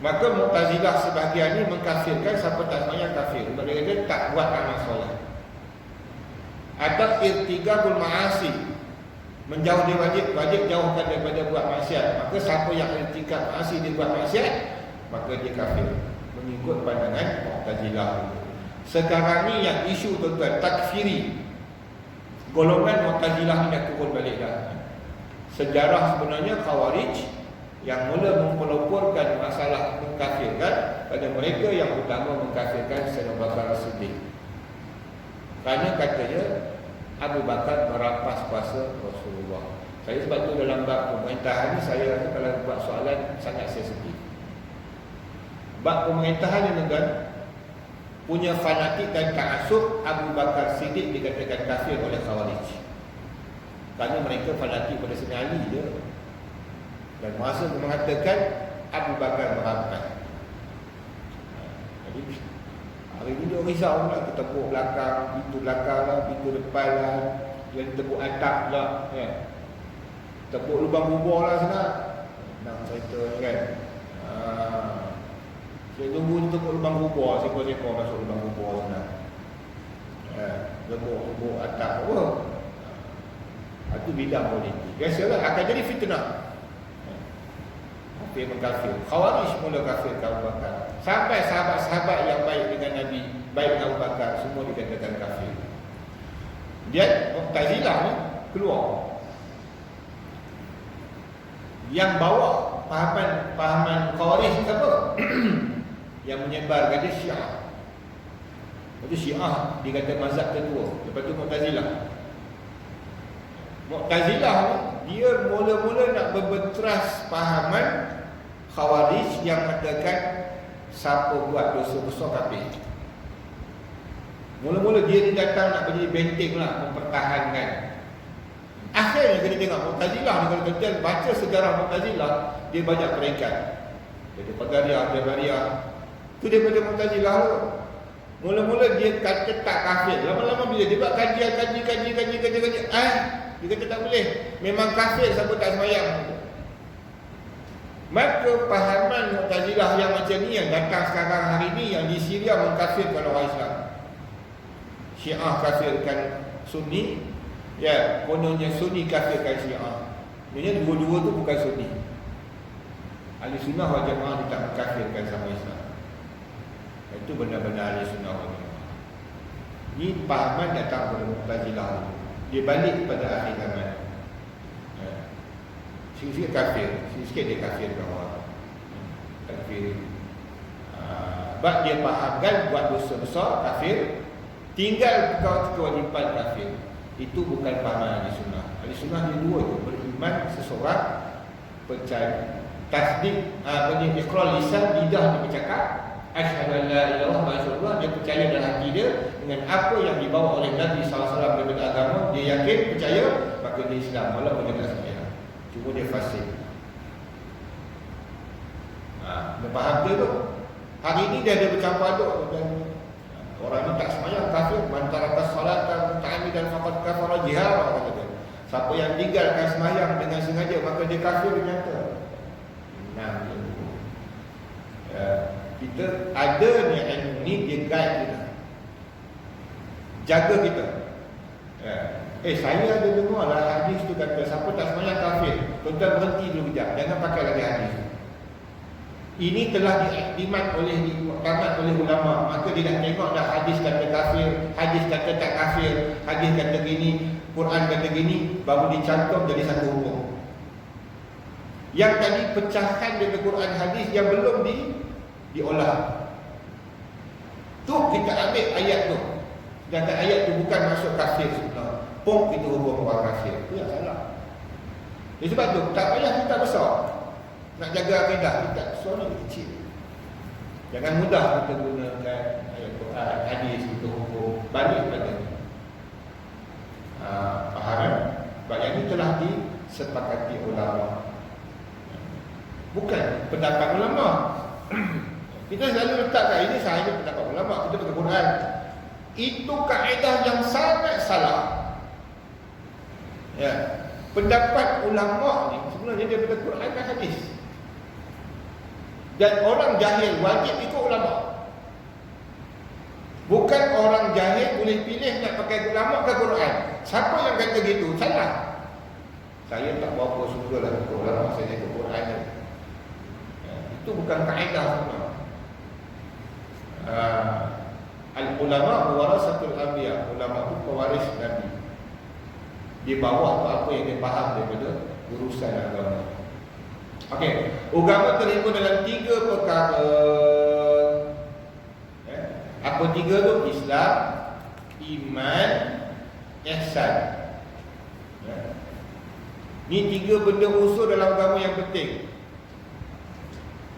Maka Mu'tazilah sebahagian ini mengkafirkan siapa tak sembahyang kafir. Mereka kata tak buat amal solat. Atau irtigabul ma'asi, menjauh dia wajib jauhkan daripada buat maksiat. Maka siapa yang irtigab ma'asi dia buat maksiat, maka dia kafir. Mengikut pandangan Mu'tazilah. Sekarang ni yang isu tuan-tuan takfiri, golongan Mu'tazilah ni dah turun balik dah. Sejarah sebenarnya Khawarij yang mula mempeloporkan masalah mengkafirkan pada mereka yang utama mengkafirkan Sayyidina Abu Bakar As-Siddiq. Kerana katanya Abu Bakar merampas kuasa Rasulullah. Saya sebab tu dalam bab pemerintahan ni saya rasa kalau buat soalan sangat sensitif. Bab pemerintahan ni tuan punya fanatik dan ta'assub, Abu Bakar Siddiq dikatakan kafir oleh Khawarij. Kerana mereka fanatik pada Sayyidina Ali je. Dan masa mengatakan Abu Bakar merampas. Jadi hari ni dia risau pula, ketepuk belakang, pintu belakang lah, pintu depan lah, dia tepuk atap lah, tepuk lubang bubur lah sana. Nak cerita kan. Saya tunggu dia tepuk lubang bubur, sekor-sekor masuk lubang bubur sana. Tepuk atap apa. Itu bidang politik. Biasalah akan jadi fitnah. Kafir mengkafir. Khawarij mula kafir Abu Bakar. Sampai sahabat-sahabat yang baik dengan Nabi, baik dengan Abu Bakar, semua dikatakan kafir. Dia Mu'tazilah ni keluar. Yang bawa pahaman Khawarij siapa? Yang menyebarkan dia Syiah. Itu Syiah dikata mazhab tertua. Lepas tu Mu'tazilah. Mu'tazilah ni dia mula-mula nak berbenteras pahaman Khawarij yang mengatakan siapa buat dosa besar kafir. Mula-mula dia ni datang nak menjadi benteng lah, mempertahankan. Akhirnya kita tengok Mu'tazilah ni, kalau kita baca sejarah Mu'tazilah, dia banyak peringkat. Jadi Qadariyah, tu daripada Mu'tazilah tu. Mula-mula dia kata tak kafir. Lama-lama bila dia buat kaji, dia kata tak boleh, memang kafir siapa tak sembahyang. Maka pahaman Mu'tazilah yang macam ni yang datang sekarang hari ni, yang di Syria mengkafirkan orang Islam. Syiah kafirkan Sunni, ya, kononnya Sunni kafirkan Syiah. Maksudnya dua-dua tu bukan Sunni. Ahli Sunnah wal Jamaah dia tak mengkafirkan sama Islam. Itu benar-benar Ahli Sunnah wal Jamaah. Ini pahaman datang dari Mu'tazilah. Dia balik pada akhir zaman. Sikit-sikit kafir, sikit-sikit dia kafirkan orang. Kafir. Sebab dia fahamkan buat dosa besar kafir, tinggal kewajipan kafir. Itu bukan pahaman Ahli Sunnah. Ahli Sunnah dia dua tu, beriman seseorang, percaya, tasdik, iqrar lisan, lidah dia bercakap, asyhadu an la ilaha illallah wa asyhadu dia percaya dalam hati dia dengan apa yang dibawa oleh Nabi SAW daripada agama, dia yakin, percaya, maka dia Islam walaupun dia tak sembahyang. Cuma dia fasik. Dia faham dia tu. Hari ni dia ada bercampur aduk dan orang ni tak sembahyang kafir, antara salat dan ta'ami dan faqad kafara jihara kata. Siapa yang tinggalkan sembahyang dengan sengaja maka dia kafir nyata. Kita ada ni ilmu ni, dia guide kita, jaga kita. Saya ada dengar lah hadis tu kata siapa tak sembahyang kafir. Tuan-tuan berhenti dulu kejap, jangan pakai lagi hadis. Ini telah diiktimat oleh ulama. Maka dia dah tengok dah hadis kata kafir, hadis kata tak kafir, hadis kata gini, Quran kata gini, baru dicantum jadi satu hukum. Yang tadi pecahan dari Quran hadis yang belum diolah, tu kita ambil ayat tu. Sedangkan ayat tu bukan masuk kafir sebenarnya. Pok itu hukum orang kafir. Itu yang salah. Sebab tu tak payah kita besar nak jaga akidah kita, soal kecil. Jangan mudah kita gunakan ayat Quran, hadis untuk hukum. Balik pada faham. Sebab yang ini telah disepakati ulama, bukan pendapat ulama. Kita selalu letakkan ini sahaja pendapat ulama, kita pakai Quran. Itu kaedah yang sangat salah. Ya, pendapat ulama ni sebenarnya daripada Quran dan hadis. Dan orang jahil wajib ikut ulama. Bukan orang jahil boleh pilih nak pakai ulama ke Quran. Siapa yang kata gitu? Salah. Saya tak berapa suka lah ikut ulama, saya ikut Quran. Itu bukan kaedah semua. Al-ulama warasatul anbiya. Ulama itu pewaris Nabi. Di bawah apa yang dia faham daripada urusan agama. Okey, agama terhimpun dalam 3 perkara. Apa 3 tu? Islam, iman, ihsan. Ni 3 benda unsur dalam agama yang penting.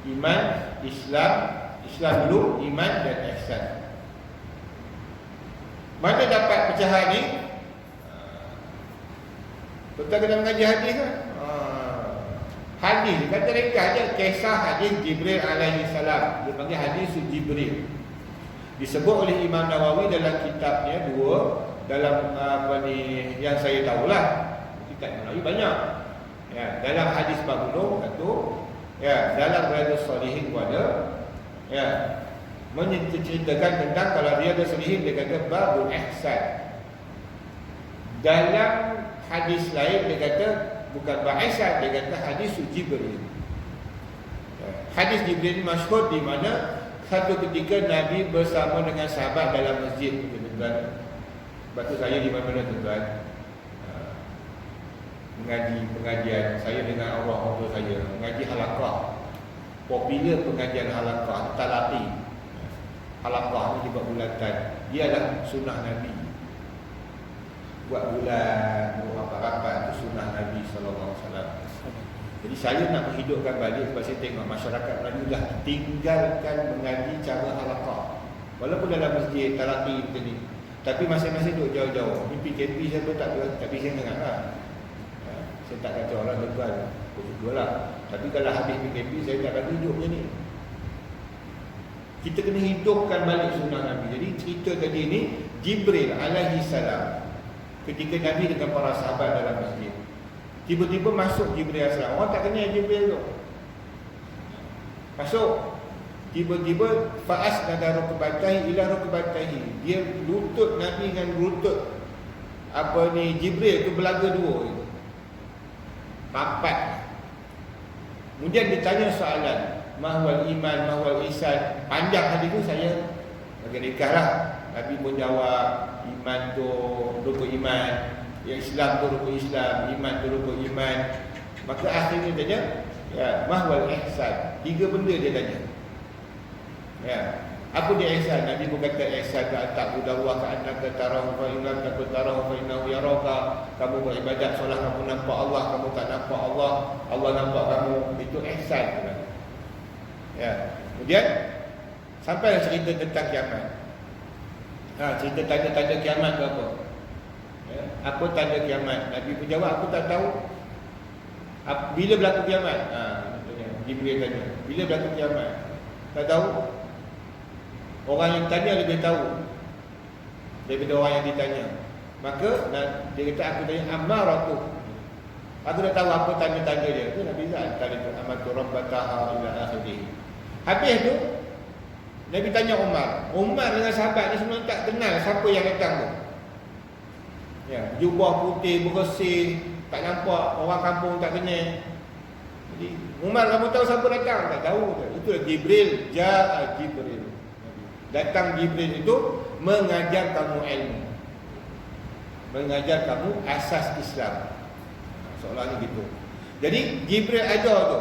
Iman, Islam dulu, iman dan ihsan. Mana dapat pecahan ni? Kita kena mengaji hadis kan? Hadis, kata ringkas je, kisah hadis Jibril alaihi salam. Dia panggil hadis Jibril. Disebut oleh Imam Nawawi dalam kitabnya 2, dalam apa ni yang saya tahulah. Kitab Nawawi banyak. Ya, dalam hadis Bagulung satu, ya, dalam Riyadhus Shalihin ada, ya, menceritakan tentang kalau Riyadhus Shalihin dia kata babul ihsan. Dalam hadis lain dia kata bukan bahasa, dia kata hadis Jibril. Hadis Jibril ini masyhur di mana satu ketika Nabi bersama dengan sahabat dalam masjid, tuan-tuan. Sebab tu saya di mana-mana tuan-tuan mengaji pengajian, saya dengan orang tua saya mengaji halaqah. Popular pengajian halaqah, talaqi. Halaqah ni dibuat bulatan. Dia adalah sunnah Nabi. Buat bulan, rapat-rapat itu sunnah Nabi SAW. Jadi saya nak menghidupkan balik sebab saya tengok masyarakat Melayu dah tinggalkan mengaji cara halaqah. Walaupun dalam masjid, talaqi tadi, tapi masing-masing duduk jauh-jauh. Ni PKP saya pun tak bisa dengar lah. Saya tak kata orang tuan, betul lah. Tapi kalau habis PKP saya tak akan hidup macam ni. Kita kena hidupkan balik sunnah Nabi. Jadi cerita tadi ni Jibril alaihi salam ketika Nabi dengan para sahabat dalam masjid, tiba-tiba masuk Jibril alaihi salam. Orang tak kenal Jibril tu. Masuk, tiba-tiba fa'as nada rukbatahi ila rukbatahi. Dia lutut Nabi dengan lutut apa ni Jibril tu belaga dua gitu. Papat. Kemudian ditanya soalan, mahwal iman, mahwal ihsan. Panjang hadis tu saya bagi ringkas lah. Nabi pun jawab, iman tu rukun iman, ya Islam tu rukun Islam, iman tu rukun iman. Maka akhirnya tanya, ya, mahwal ihsan. 3 benda dia tanya. Ya, apa dia ihsan? Nabi pun kata ihsan ta'budallah ka'annaka tarahu fa in lam takun tarahu fa innahu yaraka. Kamu beribadat solat kamu nampak Allah, kamu tak nampak Allah, Allah nampak kamu. Itu ihsan. Ya. Kemudian sampai cerita tentang kiamat. Cerita tanda-tanda kiamat ke apa? Ya, apa tanda kiamat? Nabi pun jawab, aku tak tahu. Bila berlaku kiamat? Jibril tanya, bila berlaku kiamat? Tak tahu. Orang yang tanya lebih tahu daripada orang yang ditanya. Maka dia kata, aku tanya amaratu. Aku dah tahu apa tanda-tanda dia. Itu Nabi Zat tadi tu amatu rabbataha ila akhirih. Habis tu Nabi tanya Umar dengan sahabat ni semua tak kenal siapa yang datang tu. Ya, jubah putih bersih, tak nampak, orang kampung tak kenal. Jadi Umar, kamu tahu siapa datang? Tak tahu. Itu Jibril, ja'a Jibril. Datang Jibril itu mengajar kamu ilmu, mengajar kamu asas Islam. Soalannya gitu. Jadi Jibril ajar tu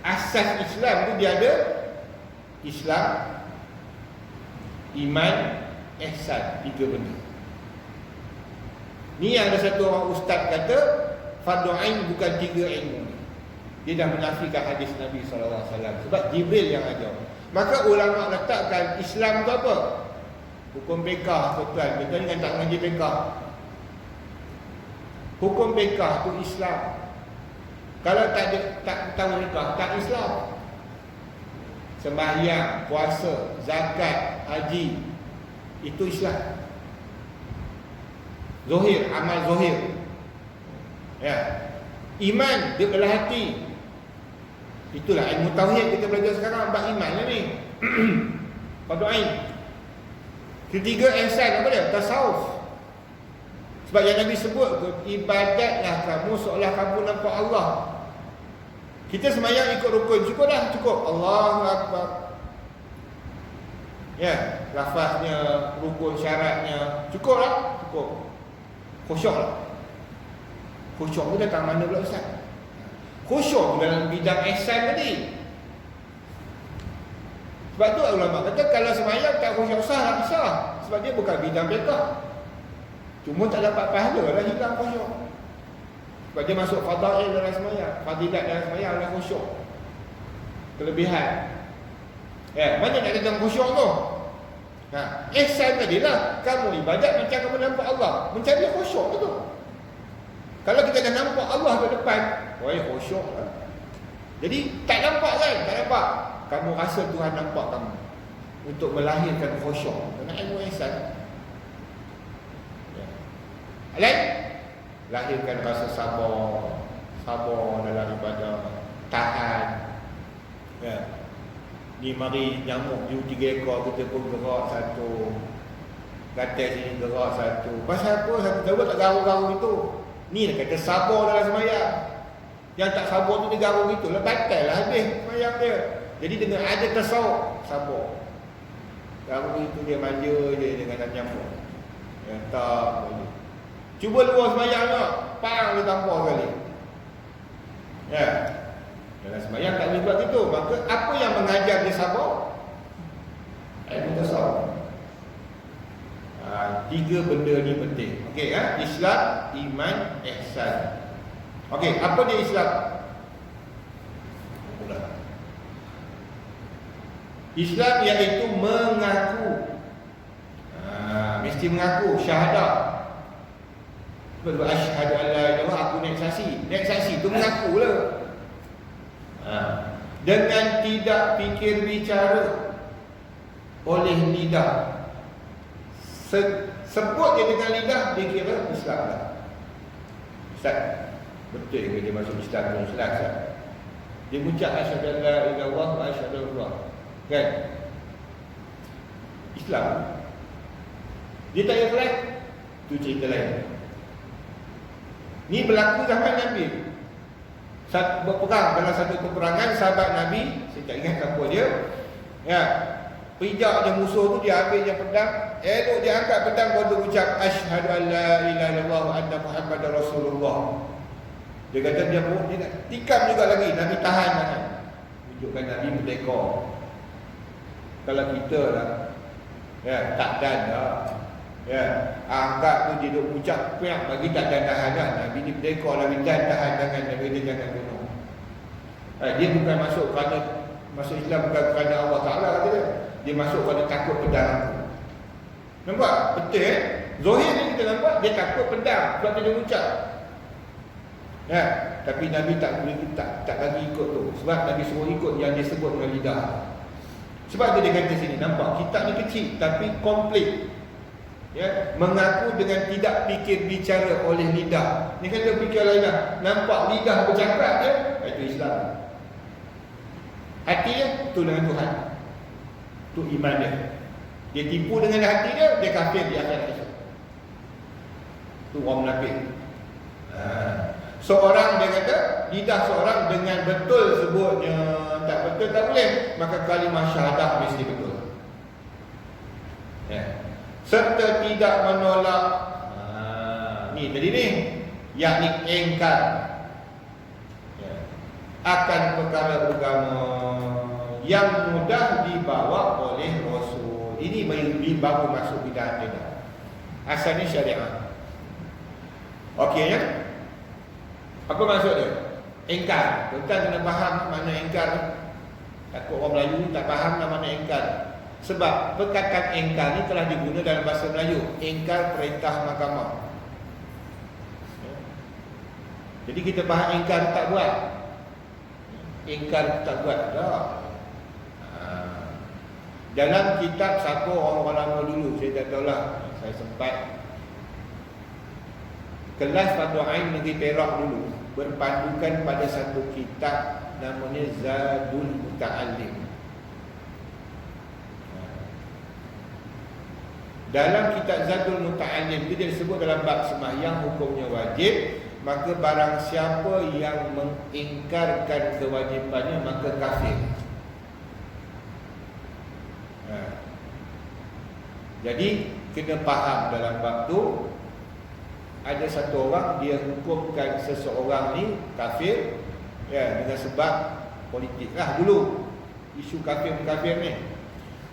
asas Islam tu dia ada Islam, iman, ihsan, 3 benda. Ni yang ada satu orang ustaz kata fardu ain bukan 3 ilmu. Dia dah menafikan hadis Nabi SAW sebab Jibril yang ajar. Maka ulama letakkan Islam tu apa? Hukum bekah, tuan-tuan. Betul dengan tak mengaji bekah. Hukum bekah tu Islam. Kalau tak tahu bekah, tak Islam. Sembahyang, puasa, zakat, haji, itu Islam. Zahir, amal zahir. Ya. Iman di dalam hati. Itulah ilmu tauhid kita belajar sekarang, bab iman lah ni. Fardu ain. Ketiga ihsan apa dia? Tasawuf. Sebab yang Nabi sebut tu, ibadatlah kamu seolah kamu nampak Allah. Kita semayang ikut rukun, cukup dah, cukup. Allahu Akbar. Ya, lafaznya, rukun syaratnya, cukup lah, cukup. Khusyuk lah. Khusyuk tu datang mana pula Ustaz? Khusyuk dalam bidang ihsan tadi. Sebab tu ulama kata kalau semayang tak khusyuk sah, tak sah. Sebab dia bukan bidang fiqh. Cuma tak dapat pahala lah, hilang khusyuk. Sebab dia masuk fadail dalam semayang, fadilat dalam semayang adalah khusyuk. Kelebihan. Ya, mana nak datang khusyuk tu? Ihsan tadi lah, kamu ibadat macam kamu nampak Allah, mencari khusyuk tu. Kalau kita dah nampak Allah ke depan, khusyuk lah. Jadi tak nampak kan? Tak nampak. Kamu rasa Tuhan nampak kamu untuk melahirkan khusyuk. Kena ilmu ihsan. Lain, lahirkan rasa sabar dalam ibadah, tahan. Ya. Ni mari nyamuk you 3 ekor, kita pun gerak satu. Gatal sini gerak satu. Pasal apa? Satu tahu tak garung-garung itu. Ni lah kata sabar dalam semayang. Yang tak sabar tu dia garung itu, batal lah habis semayang dia. Jadi dengan ada tasawuf, sabar. Garung itu dia manja je dengan nyamuk. Ya, tak boleh. Cuba luar semayang tak, pang dia tampar sekali. Ya. Dalam semayang tak boleh buat gitu. Maka apa yang mengajar dia sabar? Ilmu tasawuf. 3 benda ni penting. Okey, Islam, iman, ihsan. Okey, apa dia Islam? Islam iaitu mengaku. Mesti mengaku syahadah. Betul, asyhadu an la ilaha illallah, aku naik saksi. Naik saksi tu mengaku lah. Dengan tidak fikir bicara oleh lidah. Sebut dia dengan lidah, dia kira Islam lah. Ustaz, betul ke dia masuk Islam? Islam Ustaz. Dia ucap asyhadu an la ilaha illallah wa asyhadu Allah. Kan? Islam. Dia tak ikhlas, tu cerita lain. Ni berlaku zaman Nabi. Berperang dalam satu peperangan, sahabat Nabi, saya tak ingat apa dia. Ya, pijak dia musuh tu, dia ambil dia pedang, elok dia angkat pedang, baru ucap asyhadu an la ilaha illallah wa anna muhammadar rasulullah. Dia kata dia nak tikam juga lagi, Nabi tahan tangan. Tunjukkan Nabi merdeka. Kalau kita lah, ya, tak dan dah. Ya, angkat tu dia duk ucap piak bagi tak dan tahan dah. Nabi ni merdeka lagi dan tahan tangan, Nabi dia jangan bunuh. Dia bukan masuk kerana masuk Islam bukan kerana Allah Ta'ala kata dia. Dia masuk kerana takut pedang. Nampak? Betul Zohir ni kita nampak dia takut pedang, sebab dia ucap. Ya, tapi Nabi tak bagi ikut tu. Sebab Nabi suruh ikut yang dia sebut dengan lidah. Sebab tu dia kata sini, nampak kitab ni kecil tapi komplit. Ya, mengaku dengan tidak fikir bicara oleh lidah. Ni kata fikir oleh lidah, nampak lidah bercakap je, itu Islam. Hati dia tu dengan Tuhan. Tu iman dia. Dia tipu dengan hati dia, dia kafir di akhirat esok. Tu orang munafik. Seorang dia kata, lidah seorang dengan betul sebutnya, tak betul tak boleh, maka kalimah syahadah mesti betul. Ya. Serta tidak menolak ni tadi ni, yakni engkar akan perkara agama yang mudah dibawa oleh Rasul. Ini baru masuk bid'ah dia. Asalnya syariat. Okey ya? Apa maksud dia? Engkar. Tuan kena faham makna engkar. Takut orang Melayu tak faham makna engkar. Sebab perkataan engkar ni telah diguna dalam bahasa Melayu. Engkar perintah mahkamah. Jadi kita faham engkar tak buat. Engkar tak buat dah. Dalam kitab siapa orang-orang lama dulu, saya tak tahulah. Saya sempat kelas Fardu Ain Negeri Perak dulu berpandukan pada satu kitab namanya Zadul Muta'allim. Dalam kitab Zadul Muta'allim itu dia disebut dalam bab sembahyang hukumnya wajib, maka barang siapa yang mengingkarkan kewajipannya maka kafir. Jadi kena faham dalam bab tu, ada satu orang dia hukumkan seseorang ni kafir dengan sebab politik lah dulu, isu kafir ni.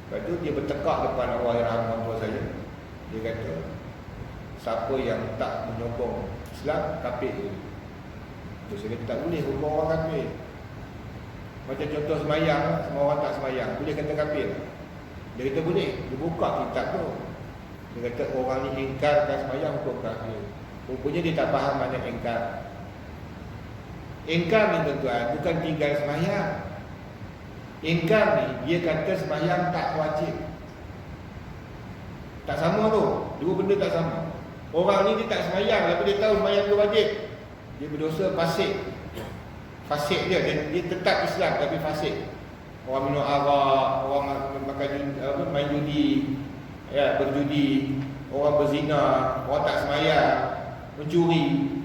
Lepas tu dia bertekak depan Allah yang rahmat tua saya. Dia kata siapa yang tak menyokong Islam kafir. Terus saya kata tak boleh hukum orang kafir. Macam contoh semayang, semua orang tak semayang, boleh kata kafir? Dia kata boleh. Dia buka kitab tu, dia kata orang ni ingkarkan semayang hukum kafir. Rupanya dia tak faham mana ingkar. Ingkar ni tuan-tuan bukan tinggal semayang. Ingkar ni dia kata semayang tak wajib. Tak sama tu, dua benda tak sama. Orang ni dia tak semayang tapi dia tahu semayang tu wajib, dia berdosa fasik. Fasik dia tetap Islam tapi fasik. Orang minum arak, orang makan main judi, berjudi, orang berzina, orang tak semayang, mencuri.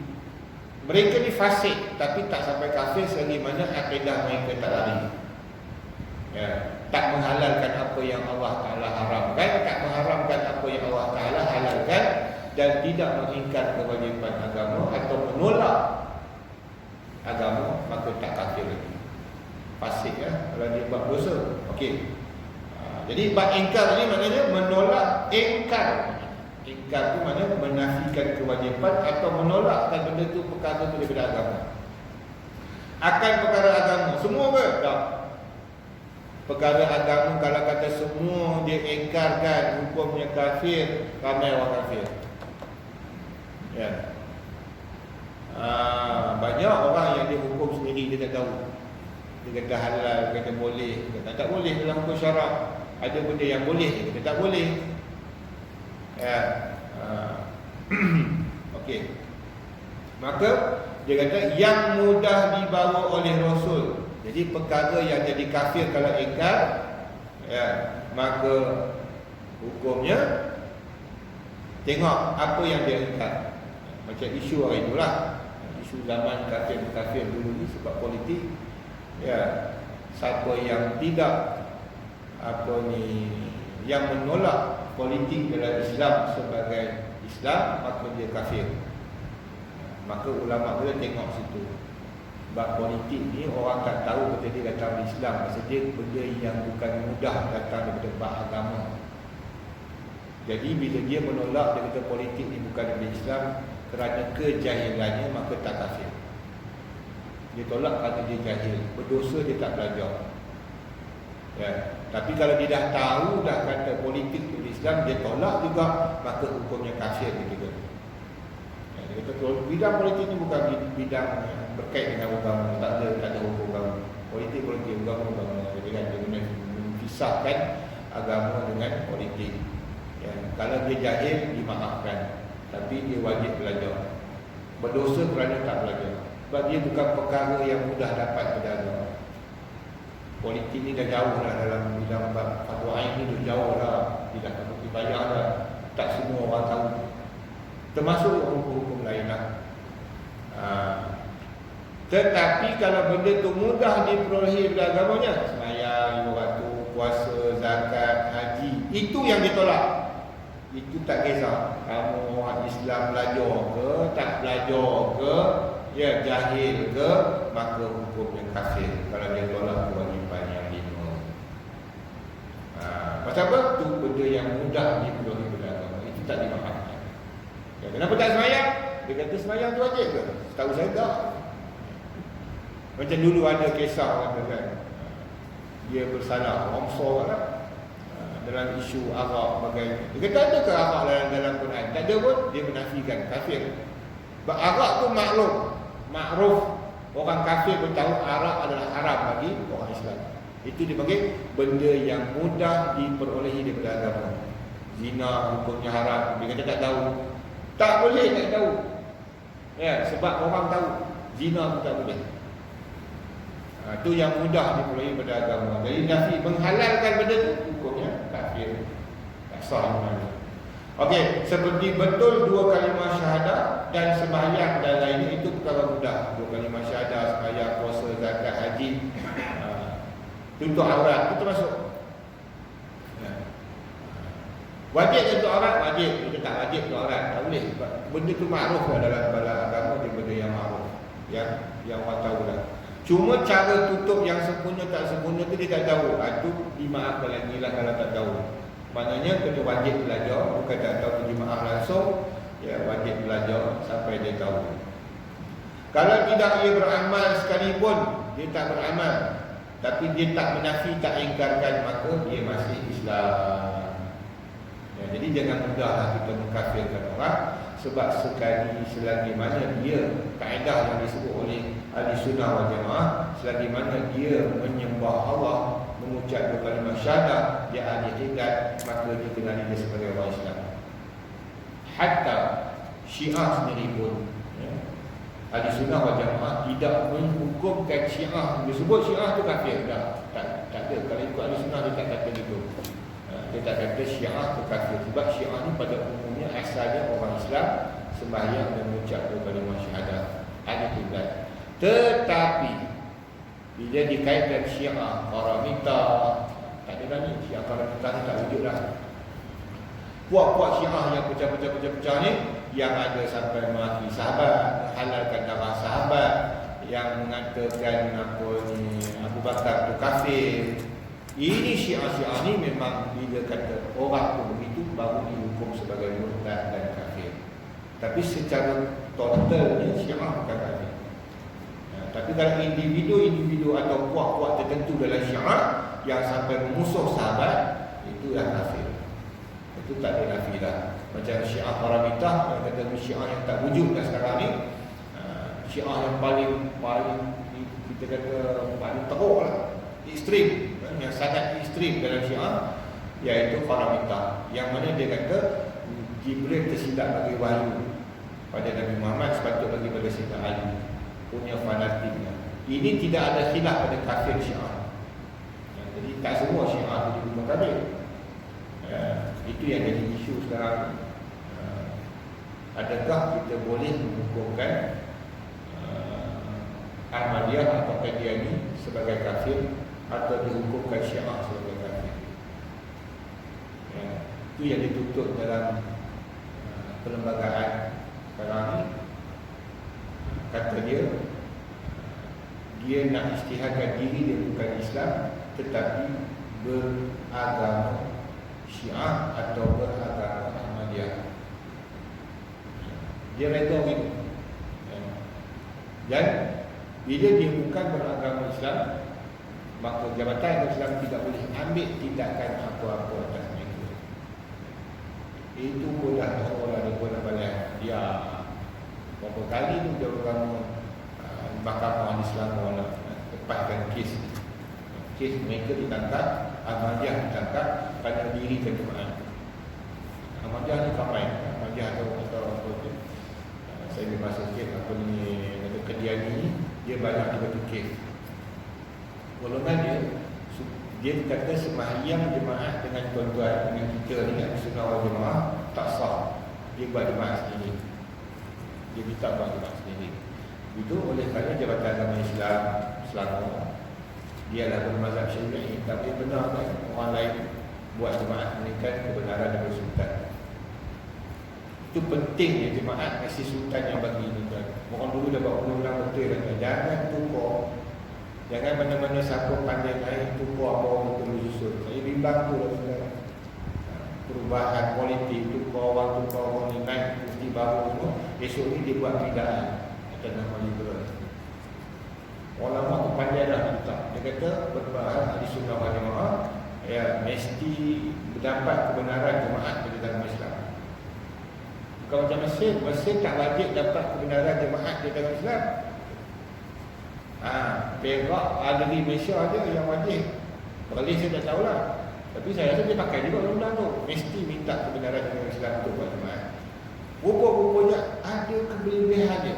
Mereka ni fasik tapi tak sampai kafir selagi mana akidah mereka tak lari. Tak menghalalkan apa yang Allah Ta'ala haramkan, tak mengharamkan apa yang Allah Ta'ala halalkan, dan tidak mengingkar kewajipan agama atau menolak agama, maka tak kafir lagi. Fasik kalau dia buat dosa. Okey. Jadi bab ingkar ni maknanya menolak ingkar. Ingkar tu maknanya menafikan kewajipan atau menolakkan benda tu, perkara tu daripada agama. Akan perkara agama semua ke? Tak. Perkara agama kalau kata semua dia ingkarkan hukumnya kafir, ramai orang kafir. Banyak orang yang dia hukum sendiri dia tak tahu. Dia kata halal, dia kata boleh, dia kata tak boleh dalam hukum syarak. Ada benda yang boleh, dia kata tak boleh. Okey. Maka dia kata yang mudah dibawa oleh Rasul. Jadi perkara yang jadi kafir kalau ingkar, maka hukumnya tengok apa yang dia ingkar. Macam isu hari itulah, isu zaman kafir dulu ni sebab politik. Siapa yang tidak yang menolak politik dalam Islam sebagai Islam, maka dia kafir. Maka ulama boleh tengok situ. Sebab politik ni orang tak tahu kata dia datang dari Islam. Maksud dia benda yang bukan mudah datang daripada bab agama. Jadi bila dia menolak, dia kata politik ni bukan dari Islam kerana kejahilannya, maka tak kafir. Dia tolak kerana dia jahil, berdosa dia tak belajar. Tapi kalau dia dah tahu dah kata politik itu Islam, dia tolak juga, maka hukumnya kafir gitu. Dia kata bidang politik ni bukan bidang berkait dengan agama, tak ada hukum agama. Politik agama. Jadi kan dia memisahkan agama dengan politik. Kalau dia jahil dimaafkan, tapi dia wajib belajar. Berdosa kerana tak belajar. Sebab dia bukan perkara yang mudah dapat pada agama. Politik ni dah jauh dah dalam bidang fardu ain ni, dah jauh dah, tidak perlu dibayar dah. Tak semua orang tahu. Termasuk hukum-hukum lain lah. Tetapi kalau benda tu mudah diperolehi pada agamanya, sembahyang 5 waktu, puasa, zakat, haji, itu yang ditolak. Itu tak kisah kamu orang Islam belajar ke, tak belajar ke, jahil ke, maka hukumnya kafir kalau dia tolak kewajipan yang 5. Macam apa? Itu benda yang mudah diperolehi pada agama, itu tak dimaafkan. Kenapa tak sembahyang? Dia kata sembahyang tu wajib ke? Setahu saya tak. Macam dulu ada kisah kan, dia bersalah, omsor lah, dalam isu arak bagai. Dia kata ada ke arak dalam Quran? Tak ada pun, dia menafikan, kafir. Sebab arak tu makruf. Orang kafir pun tahu arak adalah haram bagi orang Islam. Itu dipanggil benda yang mudah diperolehi daripada agama. Zina hukumnya haram, dia kata tak tahu. Tak boleh tak tahu. Sebab orang tahu zina pun tak boleh. Itu yang mudah dipulai pada agama. Jadi nafi menghalalkan benda itu hukumnya kafir, tak sah iman. Okey, seperti betul dua kalimah syahadah dan sembahyang dan lainnya itu perkara mudah. Dua kalimah syahadah, sembahyang, puasa, zakat, haji, tutup aurat itu termasuk. Wajib tutup aurat, wajib. Kita tak wajib tutup aurat, tak boleh. Benda itu makruf dalam agama, dia benda yang makruf, yang orang tahu dah. Cuma cara tutup yang sempurna tak sempurna tu dia tak tahu. Itu dimaafkan lagi lah kalau tak tahu. Maknanya kena wajib belajar, bukan tak tahu pergi maaf langsung, ya wajib belajar sampai dia tahu. Kalau tidak ia beramal sekalipun, dia tak beramal, tapi dia tak menafi, tak ingkarkan, maka dia masih Islam. Ya, jadi jangan mudahlah kita mengkafirkan orang, sebab sekali selagi mana dia, kaedah yang disebut oleh ahli sunnah wal jamaah, selagi mana dia menyembah Allah, mengucap dua kalimah syahadah, dia ahli itikad, maka dia kenali dia sebagai orang Islam. Hatta Syiah sendiri pun, ahli sunnah wal jamaah tidak menghukumkan Syiah. Dia sebut Syiah tu kafir, tak ada. Kalau ikut ahli sunnah dia tak kata gitu. Dia tak kata Syiah tu kafir, sebab Syiah ni pada umumnya asalnya orang Islam, sembahyang dan mengucap dua kalimah syahadah, ahli itikad. Tetapi bila dikaitkan Syiah Qaramita, tak ada dah ni. Syiah Qaramita ni tak wujud dah. Puak-puak Syiah yang pecah-pecah ni, yang ada sampai memaki sahabat, halalkan darah sahabat, yang mengatakan apa ni, Abu Bakar tu kafir. Ini Syiah-Syiah ni memang bila kata orang tu begitu, baru dihukum sebagai murtad dan kafir. Tapi secara totalnya Syiah bukan kafir. Tapi kalau individu atau puak-puak tertentu dalam Syiah yang sampai memusuh sahabat, itu yang kafir. Itu tak ada nafi dah. Macam Syiah Qaramita yang kata Syiah yang tak wujud dah sekarang ni, Syiah yang paling kita kata paling teruk lah, ekstrim, yang sangat ekstrim dalam Syiah, iaitu Qaramita, yang mana dia kata Jibril tersilap bagi wahyu pada Nabi Muhammad, sepatut bagi pada Sayyidina Ali, punya fanatiknya. Ini tidak ada khilaf pada kafir Syiah. Jadi tak semua Syiah itu dihukum kafir. Itu yang jadi isu sekarang. Adakah kita boleh menghukumkan Ahmadiyah atau Qadiani sebagai kafir, atau dihukumkan Syiah sebagai kafir? Itu yang ditutup dalam perlembagaan sekarang ni. Kata dia nak isytiharkan diri dia bukan Islam, tetapi beragama Syiah atau beragama Ahmadiyah. Dia reda gitu. Dan bila dia bukan beragama Islam, maka Jabatan Islam tidak boleh ambil tindakan apa-apa atas mereka. Itu pun dah seolah dia pun nak balik. Dia berapa kali tu dia beragama Mahkamah Islam nak lepaskan kes mereka ditangkap, Ahmadiyah ditangkap pada diri kejemaah. Ahmadiyah ni ramai, Ahmadiyah atau apa tu, saya ambil masa sikit, apa ni, kata Qadiani, dia banyak juga kes. Golongan dia kata sembahyang jemaah dengan tuan-tuan, dengan kita ni, dengan sunnah wal jemaah tak sah. Dia buat jemaah sendiri, dia minta buat jemaah sendiri. Itu oleh kerana Jabatan Agama Islam Selangor, dia adalah bermazhab Syi'i, tapi benar kan orang lain buat jemaah ini kan kebenaran daripada sultan. Itu pentingnya jemaah kasih sultan yang bagi ini kan. Orang dulu dah buat undang-undang betul kan, jangan tukar, jangan mana-mana siapa pandai naik tukar apa orang betul susun. Saya bimbang tu lah sebenarnya. Perubahan politik, tukar orang ni naik mesti baru semua. Esok ni dia buat pindaan atas nama liberal. Ulama tu pandai dah letak. Dia kata berbahas ahli sunnah wal jamaah, ya mesti mendapat kebenaran jemaah dari dalam Islam. Bukan macam Mesir tak wajib dapat kebenaran jemaah dari dalam Islam. Perak ada di Malaysia ada yang wajib. Beralih saya tak tahulah. Tapi saya rasa dia pakai juga undang-undang tu. Mesti minta kebenaran dari Islam tu buat jemaah. Rupa-rupanya ada kelebihannya.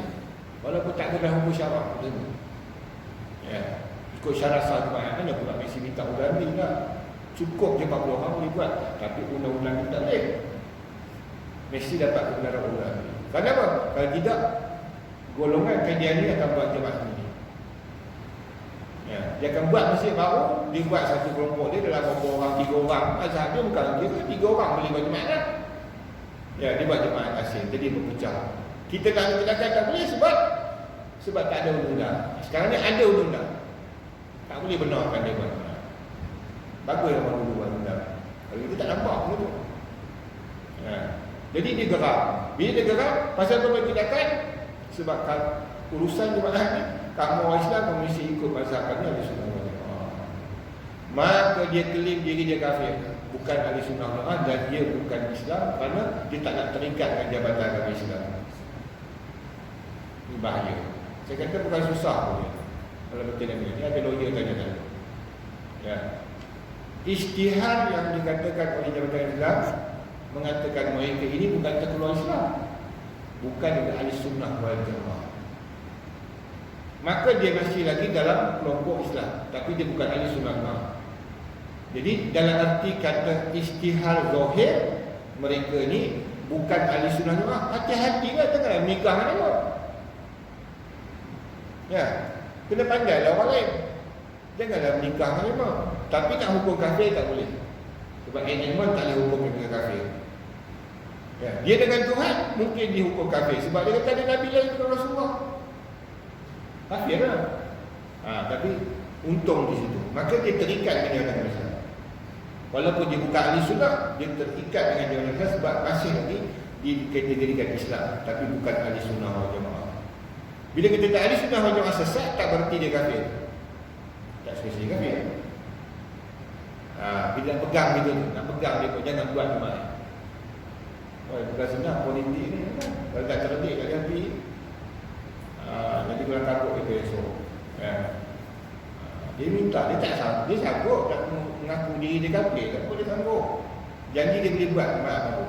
Walaupun tak ada hukum syarak. Ya. ikut syarat sah jemaah mana pula mesti minta ulangi lah. Cukup je 40 orang boleh buat, tapi undang-undang tak boleh. Mesti dapat kebenaran ulangi. Kenapa? Kalau tidak, golongan kajian ni akan buat jemaah ini. Ya, dia akan buat masjid baru, dia buat satu kelompok dia dalam berapa orang, 3 orang. Mazhab dia bukan kira 3 orang boleh buat jemaah dah. Ya, dia buat jemaah asing, jadi berpecah. Kita nak tindakan tak boleh sebab tak ada undang-undang. Sekarang ni ada undang-undang. Tak boleh benarkan dia buat. Bagus yang orang dulu buat undang. Kalau kita tak nampak pun tu. Ya. Jadi dia gerak. Bila dia gerak, pasal apa tindakan? Sebab urusan jemaah ni, kamu orang Islam mesti ikut mazhab kami ahli sunnah wal jamaah. Maka dia klaim diri dia kafir, bukan ahli sunnah wal jamaah, dan dia bukan Islam kerana dia tak nak terikat dengan jabatan agama Islam. Ini bahaya. Saya kata bukan susah pun. Kalau betul ni ada lawyer tanya-tanya. Ya. Ijtihad yang dikatakan oleh Jabatan Islam mengatakan mereka ini bukan terkeluar Islam, bukan ahli sunnah wal jamaah. Maka dia masih lagi dalam kelompok Islam, tapi dia bukan ahli sunnah wal jamaah. Jadi dalam arti kata ijtihad zahir, mereka ni bukan ahli sunnah wal jamaah. Hati-hatilah janganlah nikah dengan dia. Ya, kena pandailah orang lain. Janganlah menikah dengan imam. Tapi nak hukum kafir tak boleh. Sebab imam tak boleh hukum dengan kafir. Ya, dia dengan Tuhan mungkin dihukum kafir sebab dia kata ada Nabi lain daripada Rasulullah. Kafir lah. Tapi untung di situ. Maka dia terikat dengan jabatan Islam. Walaupun dia bukan ahli sunnah, dia terikat dengan jabatan Islam sebab masih lagi dikategorikan Islam, tapi bukan ahli sunnah wal jamaah. Bila kita tak ahli sunnah wal jamaah sesat, tak berarti dia kafir. Tak spesifik kafir. Bila nak pegang gitu, nak pegang dia pun jangan buat rumah. Bukan senang politik ni kan. Kalau tak cerdik tak jadi. Nanti kurang takut kita esok. Dia minta, dia tak sanggup. Dia sanggup nak mengaku diri dia kafir, tak boleh sanggup. Janji dia boleh buat rumah baru.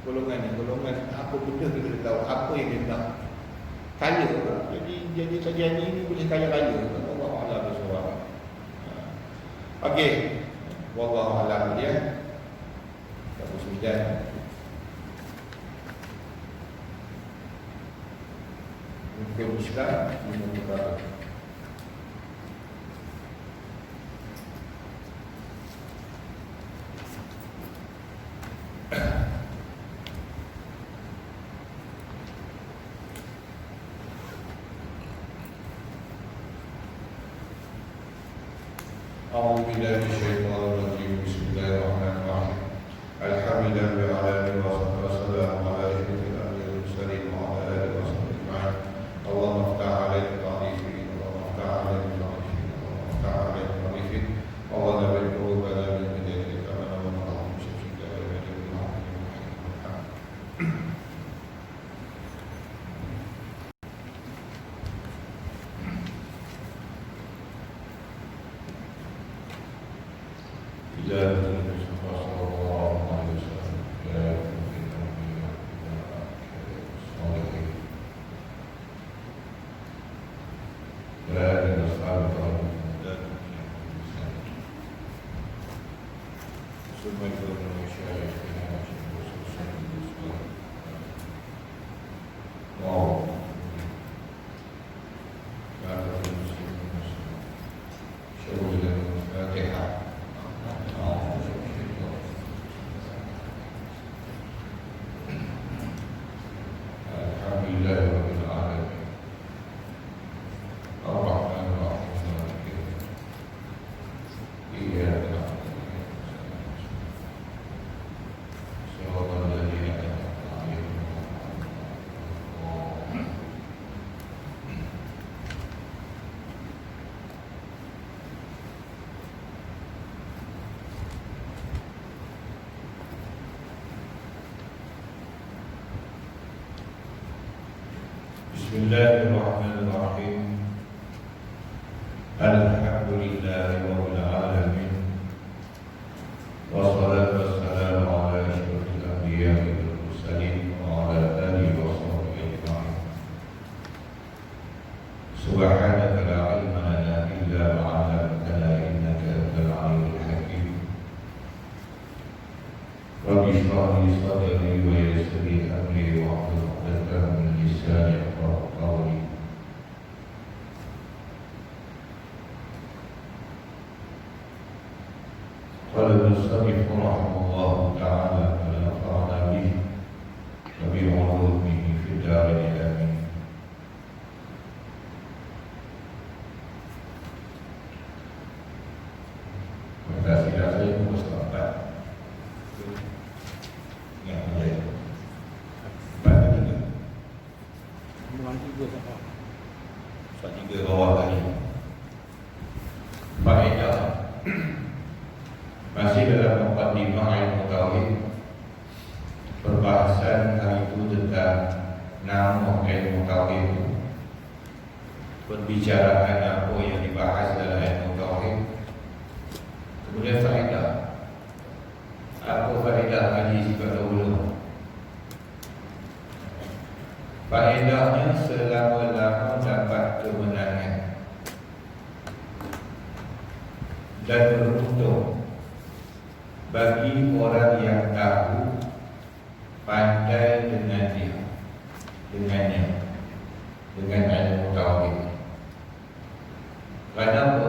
Golongan ni, golongan apa benda kita tahu, apa yang dia nak. Kaya. Jadi kajian ini boleh kaya raya. Allah Allah bersuara. Okey. Wallahu a'lam dia. 29. Mungkin Islam menentukan. أعوذ بالله من الشيطان الرجيم بسم الله الرحمن الرحيم الحمد لله رب العالمين والصلاة والسلام على أشرف الأنبياء والمرسلين وعلى آله وصحبه أجمعين اللهم افتح علينا بتعريفك اللهم افتح علينا بتعريفك اللهم افتح علينا بتعريفك اللهم نبل قلوبنا من هدايتك أمنا ونرحم بشفيك يا ولي الرحمن إجابة المصطفى صلى الله عليه وسلم يا أيها الأنبياء الصالحين يا أهل أصحاب الأرض ثم يكون مشايخنا وخصوصا الإسلام واو كانت المسلمين شغل الفاتحة الحمد لله رب العالمين الرحمن الرحيم مالك يوم الدين إياك نعبد وإياك نستعين صراط الذين أنعمت عليهم بسم الله الرحمن الرحيم الحمد لله رب العالمين والصلاة والسلام على أشرف الأنبياء والمرسلين وعلى آله وصحبه أجمعين سبحانك لا علم لنا إلا ما رب اشرح لي صدري ويسر لي أمري واحلل عقدة من لساني يفقهوا قولي. قال المصنف رحمه الله تعالى ونفعنا به وبعلومه في الدارين آمين. Terima kasih untuk setempat. Yang lain. Pada tiga. Bukan tiga tak. Soal tiga bawah tadi. Faedah. Masih dalam mukadimah ilmu tauhid. Perbahasan hari itu tentang nama ilmu tauhid. Pembicaraan apa yang dibahas dalam ilmu tauhid. Kemudian faedah. Apa faedah ngaji sifat dahulu? Faedahnya selama-lama dapat kemenangan dan beruntung bagi orang yang tahu, pandai dengan dia, dengannya, dengan ilmu tauhid. Kenapa?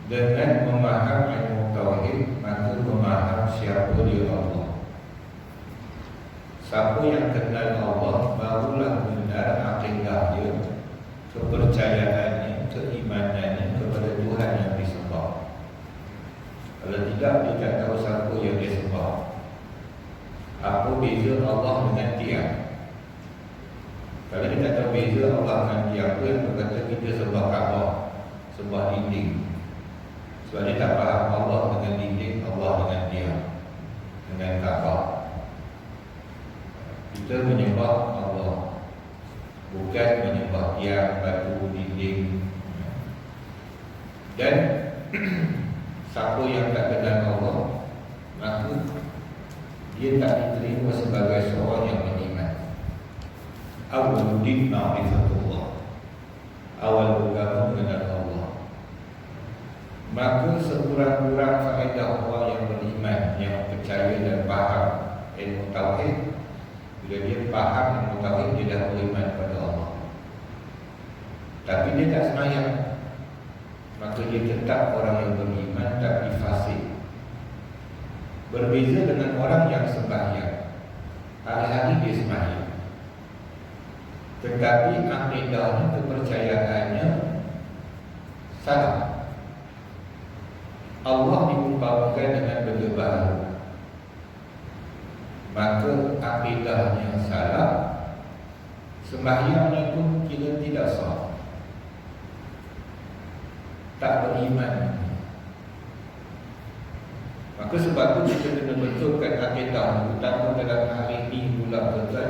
Dengan memaham ilmu tauhid, maka memaham siapa dia Allah. Siapa yang kenal Allah, barulah benar akidah dia, kepercayaannya, keimanannya kepada Tuhan yang disembah. Kalau tidak, dia tak tahu siapa yang dia sembah. Apa beza Allah dengan dia? Kalau dia tak tahu beza Allah dengan dia, apa yang berkata kita sembah Kaabah, sembah dinding. Sebab dia tak faham Allah dengan dinding, Allah dengan dia, dengan Kaabah. Kita menyembah Allah, bukan menyembah tiang, batu, dinding. Dan siapa yang tak kenal Allah, maka dia tak diterima sebagai seorang yang beriman. Awwaluddin ma'rifatullah, awal agama mengenal Allah. Maka sekurang-kurang faedah orang yang beriman, yang percaya dan faham ilmu tauhid, bila dia faham ilmu tauhid, dia dah beriman kepada Allah. Tapi dia tak semayang, maka dia tetap orang yang beriman tapi fasik. Berbeza dengan orang yang sembahyang, hari-hari dia sembahyang, tetapi akidahnya, kepercayaannya salah. Allah diumpamakan dengan benda baru, maka akidahnya salah, sembahyangnya pun kira tidak sah, tak beriman. Maka sebab itu kita kena betulkan akidah, terutama dalam hari ini bulan Ramadan,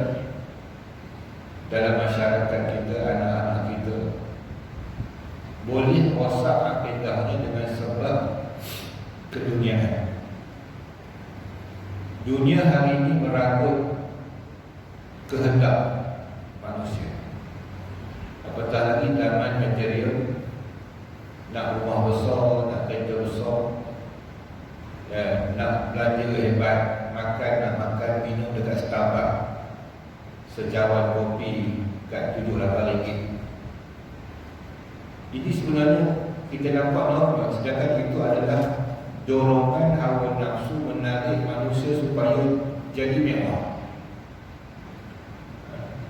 dalam masyarakat kita, anak-anak kita boleh rosak akidahnya dengan sebab keduniaan. Dunia hari ini merangkut kehendak manusia. Apatah lagi zaman material, nak rumah besar, nak kereta besar, nak belanja hebat, nak makan minum dekat Starbucks, sejawan kopi kat RM7-8. Ini sebenarnya kita nampak normal, sedangkan itu adalah dorongan hawa nafsu menarik manusia supaya jadi mewah.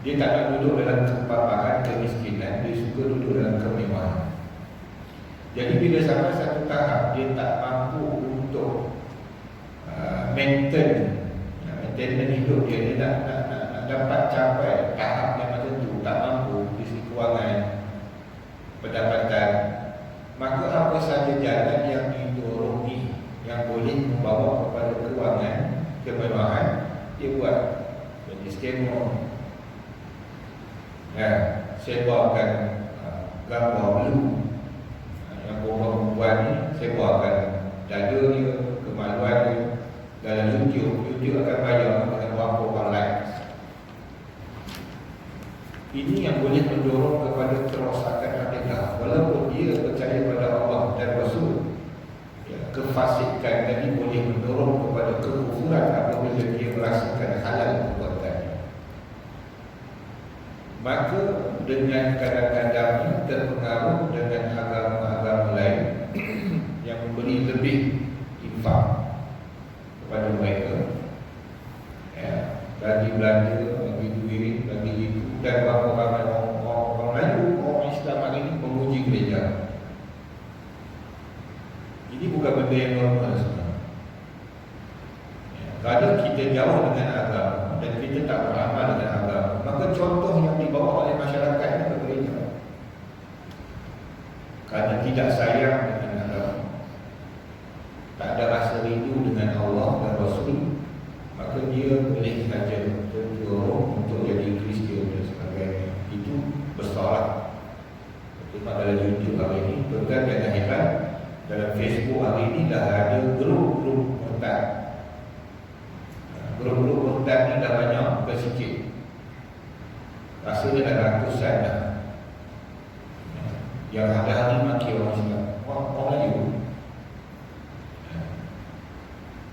Dia tak nak duduk dalam kepaparan, kemiskinan, dia suka duduk dalam kemewahan. Jadi bila sampai satu tahap dia tak mampu untuk maintain hidup dia, dia nak dapat capai tahap yang tertentu, tak mampu di segi kewangan, pendapatan, maka apa saja jalan yang didorong yang boleh membawa kepada kewangan, kemewahan, dia buat. Jadi skema sewakan gambar blue, yang perempuan ni sewakan dada dia, kemaluan dia dalam YouTube akan bayar dengan berapa orang likes. Ini yang boleh mendorong kepada kerosakan akidah. Walaupun dia percaya pada Allah dan Rasul, kefasikan tadi boleh mendorong kepada berkekufuran apabila dia merasakan halal perbuatannya. Maka dengan kadang-kadang terpengaruh dengan agama-agama lain yang memberi lebih infak kepada mereka, ya, bagi belanja, bagi duit, bagi itu, dan ramai-ramai orang Melayu, orang Islam hari ini memuji gereja. Ini bukan benda yang normal sebenarnya. Ya, kalau kita jauh dengan agama dan kita tak beramal dengan agama, maka contoh yang dibawa oleh masyarakat ini ke gereja. Kerana tidak sayang dengan agama, tak ada rasa rindu dengan Allah dan Rasul, maka dia boleh saja terdorong untuk jadi Kristian dan sebagainya. Itu besar. Seperti dalam YouTube hari ini, tuan-tuan jangan heran, dalam Facebook hari ini dah ada grup-grup murtad. Grup-grup murtad ni dah banyak, bukan sikit. Rasanya dah ratusan dah. Yang ada hari maki orang Islam, orang Melayu.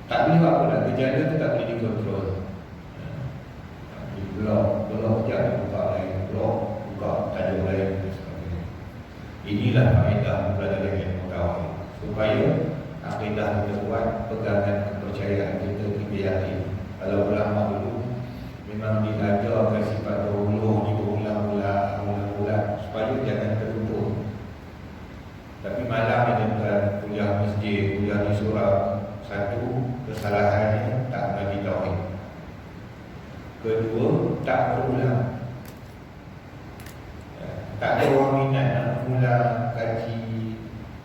Tak boleh buat apa dah, gejala tu tak boleh dikontrol. Blok sekejap, buka lain, blok, buka tajuk lain dan sebagainya. Inilah faedah belajar ilmu tauhid, supaya akidah kita kuat, pegangan kepercayaan kita yakin. Kalau ulama dulu memang diajarkan sifat dahulu, diulang-ulang, supaya jangan terlupa. Tapi malam ni tuan kuliah masjid, kuliah di surau, satu, kesalahannya tak bagi tauhid. Kedua, tak berulang. Tak ada orang minat nak ulang, kaji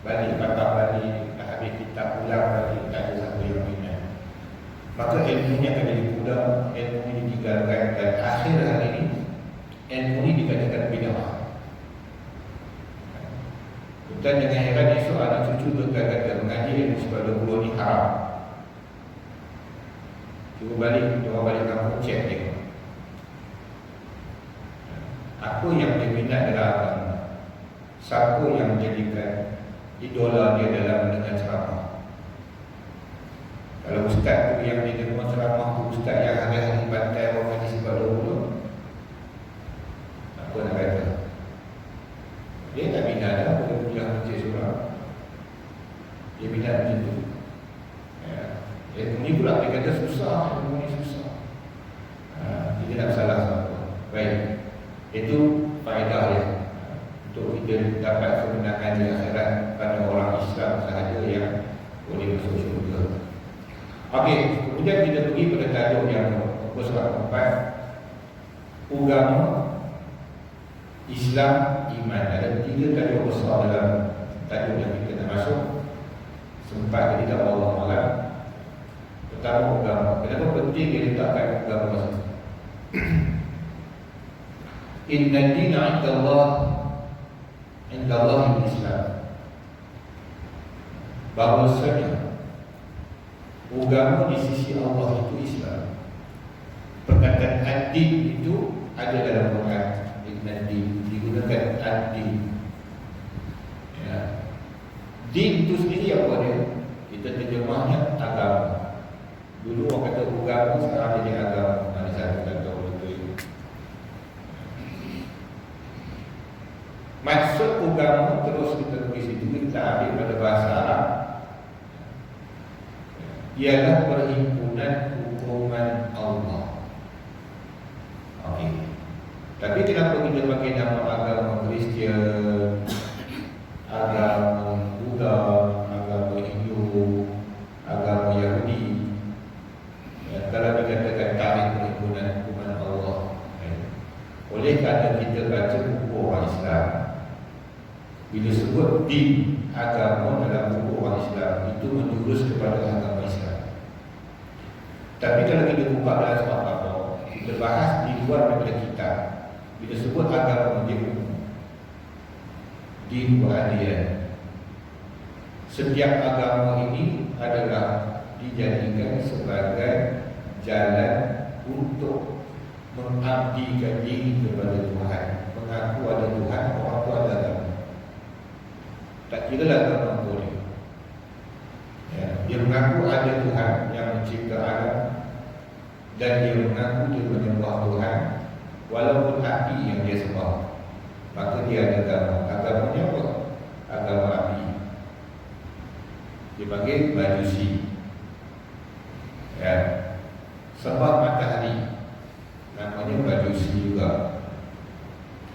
balik, patah balik, tak habis kitab ulang balik, tak ada siapa yang minat. Maka ilmunya akan jadi mudah, ilmu ini ditinggalkan, dan akhir hari ini ilmu ini dikatakan bid'ah. Dan dengan heran esok anak cucu tuan kata mengaji ilmu sebab 20 ni haram. Cuba balik, orang balik kampung cek tengok apa yang dia minat dalam agama, siapa yang menjadikan idola dia dalam mendengar ceramah. Kalau ustaz tu yang dia dengar ceramah tu, ustaz yang hari-hari bantai orang ngaji sebab 20, apa nak kata? Dia tak minat dah boleh kuliah masjid surau. Dia minat macam tu. Ya. Ilmu ni pula dia kata susah, ilmu ni susah. Kita tak salah siapa. Baik. Itu faedah dia. Untuk kita dapat kemenangan di akhirat pada orang Islam sahaja yang boleh masuk syurga. Okey, kemudian kita pergi pada tajuk yang surat 4. Agama, Islam, iman. Ada 3 tajuk besar dalam tajuk yang kita nak masuk. Sempat ke tidak Allah Ta'ala. Pertama, agama. Kenapa penting dia letakkan agama masuk? Inna dina indallahi Islam. Bahawasanya agama di sisi Allah itu Islam. Perkataan ad-din itu ada dalam Quran. Din digunakan ad-din. Ya. Din itu sendiri apa dia? Kita terjemahnya agama. Dulu orang kata agama, sekarang jadi agama. Ada satu tak tahu betul itu. Maksud agama terus kita tulis itu, kita ambil pada bahasa Arab, ialah perhimpunan hukuman Allah. Okey. Tapi kenapa kita pakai nama agama Kristian, agama Buddha, agama Hindu, agama Yahudi? Ya, kalau dikatakan tarikh perhimpunan hukuman Allah, oleh kerana kita baca buku orang Islam, bila sebut din, agama dalam buku orang Islam, itu menjurus kepada agama Islam. Tapi kalau kita buka dalam surat apa, kita bahas di luar daripada kitab. Bila sebut agama dia umum, din beradilan. Setiap agama ini adalah dijadikan sebagai jalan untuk mengabdikan diri kepada Tuhan, mengaku ada Tuhan, orang tu ada agama. Tak kira lah agama boleh. Ya, dia mengaku ada Tuhan yang mencipta alam dan dia mengaku dia menyembah Tuhan walaupun api yang dia sembah. Maka dia ada agama. Agamanya apa? Agama api. Dia panggil Majusi. Ya, sembah matahari, namanya Majusi juga.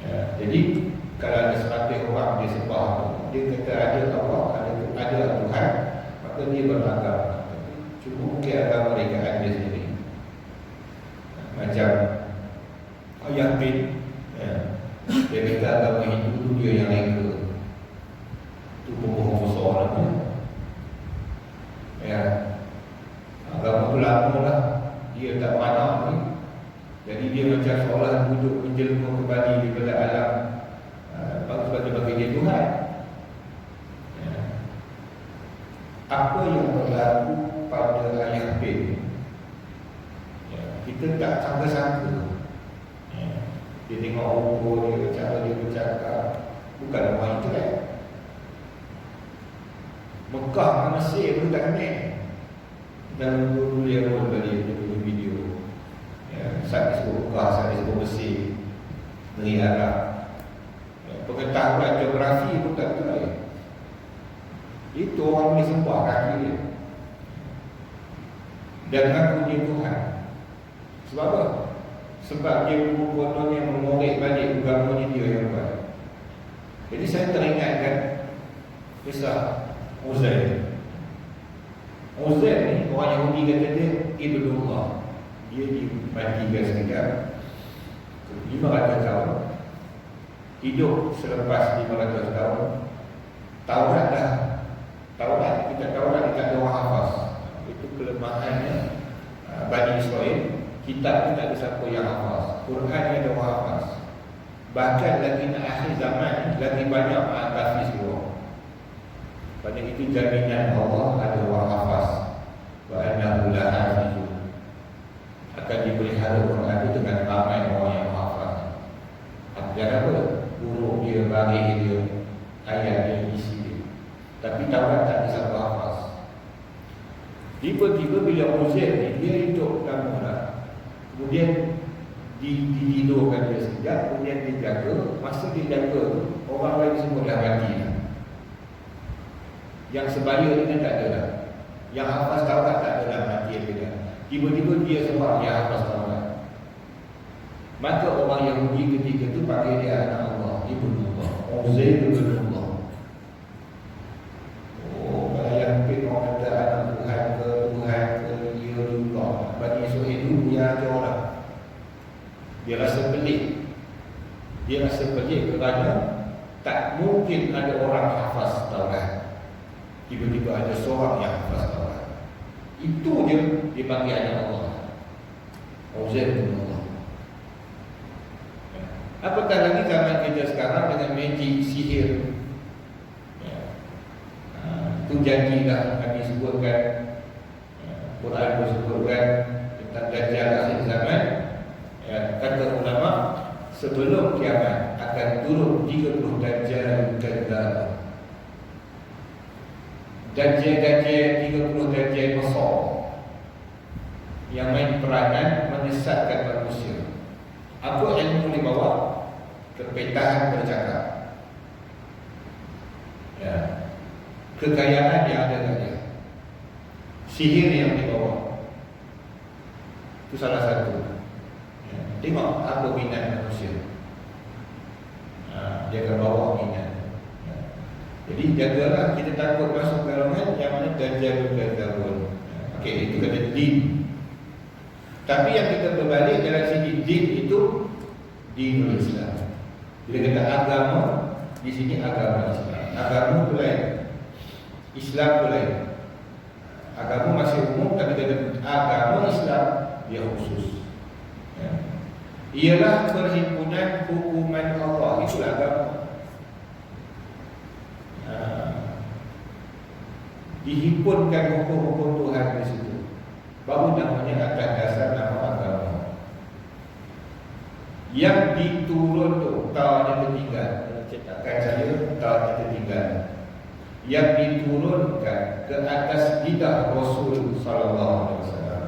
Ya, jadi kalau ada 100 orang dia sembah, dia kata ada Allah, ada Tuhan, maka dia beragama. Cuma mungkin agama mereka ada sendiri. Macam Ayah bin, ya, dia kata agama Hindu tu dia yang reka. Itu bohong besar namanya. Ya, agama tu lama lah, dia tak pandang ni. Jadi dia macam seolah duduk menjelma kembali daripada alam, sebagai dia Tuhan. Ya. Apa yang berlaku pada ayah bin, ya, kita tak sangka-sangka. Ya. Dia tengok rupa dia, cara dia bercakap, bukan orang itu kan. Mekah dengan Mesir pun tak kenal. Dan dulu dia pun tadi dia punya video. Ya, saat disebut Mekah, saat disebut Mesir, negeri Arab. Ya, pengetahuan geografi pun tak tahu. Itu orang boleh sembah kaki dia. Dan aku dia Tuhan. Sebab apa? Sebab dia kononnya mengorek balik agamanya dia yang buat. Jadi saya teringatkan kisah Uzair. Uzair ni orang Yahudi kata dia Ibnullah. Dia dimatikan sekejap 500 tahun. Hidup selepas 500 tahun. Taurat dah. Taurat, kita Taurat tak ada orang hafaz. Itu kelemahannya Bani Israel. Kitab ni tak ada siapa yang hafaz. Quran ni ada orang hafaz. Bahkan lagi nak akhir zaman lagi banyak tahfiz keluar. Pada itu jaminan Allah ada orang hafaz. Wa annahu la hafizun. Akan dipelihara Quran itu dengan ramai orang yang hafaz. Jangan apa? Huruf dia, baris dia, ayat dia, isi dia. Tapi Taurat tak ada siapa hafaz. Tiba-tiba bila Uzair ni dia hidup lama lah. Kemudian dididurkan dia sekejap, kemudian dia jaga. Masa dia jaga tu, orang lain semua dah mati lah. Yang sebaya ni tak ada lah. Yang hafaz Taurat tak ada lah, mati dia. Tiba-tiba dia seorang yang hafaz Taurat. Maka orang Yahudi ketika tu panggil dia anak Allah, Ibnullah, Uzair Ibnullah. Oh, kalau yang pin orang kata anak Tuhan ke, dia juga. Bani Israel dulu yang ada orang. Dia rasa pelik. Dia rasa pelik kerana tak mungkin ada orang hafaz Taurat. Tiba-tiba ada seorang yang hafaz Taurat. Itu dia dipanggil anak Allah, Uzair bin Allah. Apatah lagi zaman kita sekarang dengan magic, sihir. Itu jadilah kami sebutkan, Quran sebutkan tentang Dajjal akhir zaman. Kata ulama, sebelum kiamat akan turun 30 Dajjal kadzdzab. Dajjal 30 Dajjal besar yang main peranan menyesatkan manusia. Apa ilmu boleh bawa? Kepetahan bercakap, ya, kekayaan yang ada kat dia, sihir yang dibawa. Itu salah satu. Ya, tengok apa minat manusia. Dia akan bawa minat. Ya. Jadi jagalah, kita takut masuk golongan yang mana Dajjal. Okey, itu kata din. Tapi yang kita berbalik dalam sini din itu dinul Islam. Bila kata agama, di sini agama Islam. Agama itu lain, Islam itu lain. Agama masih umum, tapi kata agama Islam dia khusus. Ya. Ialah perhimpunan hukuman Allah. Itulah agama. Dihimpunkan hukum-hukum Tuhan di situ. Baru namanya atas dasar nama agama. Yang diturun tu tahunnya tertinggal. Cetakan saya tahunnya tertinggal. yang diturunkan ke atas lidah Rasul sallallahu alaihi wasallam.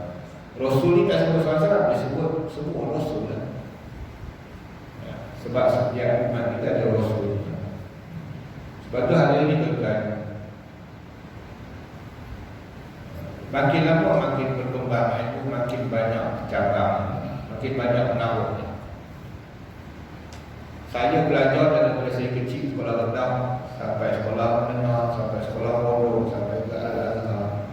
Rasul ni tak sebut sallallahu alaihi wasallam, disebut semua Rasul lah. Ya, sebab setiap umat kita ada Rasul. Sebab tu hari ini tuan-tuan, makin lama makin berkembang itu, makin banyak cabang, makin banyak penawar. Saya belajar daripada saya kecil, sekolah rendah sampai sekolah menengah, sampai sekolah bodoh, sampai ke Al-Azhar.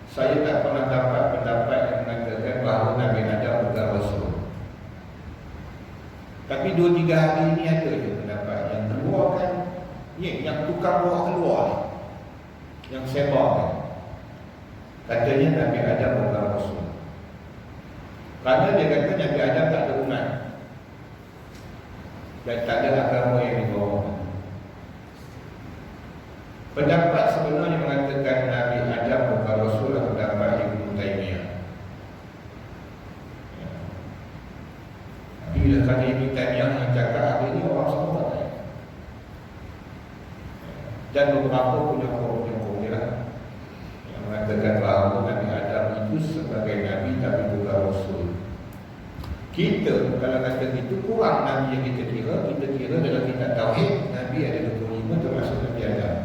Saya tak pernah dapat pendapat yang mengatakan bahawa Nabi Adam bukan Rasul. Tapi 2-3 hari ini ada je pendapat yang keluarkan, yang tukar bawa keluar ni, yang sebarkan. Katanya Nabi Adam bukan Rasul. Kerana dia kata Nabi Adam tak ada umat dan tak ada agama yang dibawa. Pendapat sebenarnya mengatakan Nabi Adam bukan Rasul adalah pendapat Ibnu Taimiyah. Tapi bila kata Ibnu Taimiyah yang cakap, hari ini orang semua tak. Dan beberapa punya orang yang mengatakan bahawa Nabi Adam itu sebagai Nabi tapi bukan Rasul. Kita kalau kata itu kurang Nabi yang kita kira dalam kitab Tauhid Nabi ada 25 termasuk Nabi Adam.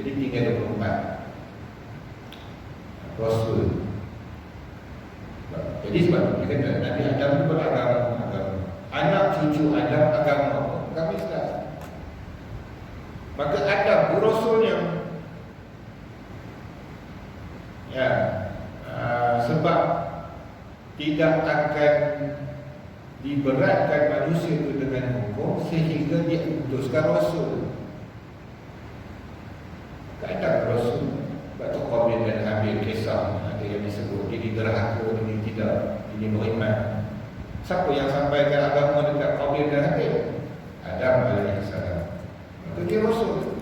Jadi tinggal 24 Rasul. Jadi sebab dia kata Nabi Adam itu beragama. Anak cucu Adam agama apa? Agama Islam. Maka Adam Rasulnya, ya, sebab tidak akan diberatkan manusia itu dengan hukum sehingga dia utuskan Rasul. Kadang Rasul Batu Qabil dan Habil kisah ada yang disebut ini derhaka, ini tidak, ini beriman. Siapa yang sampaikan agama dekat Qabil dan Habil? Adam alaihissalam. Maka dia Rasul.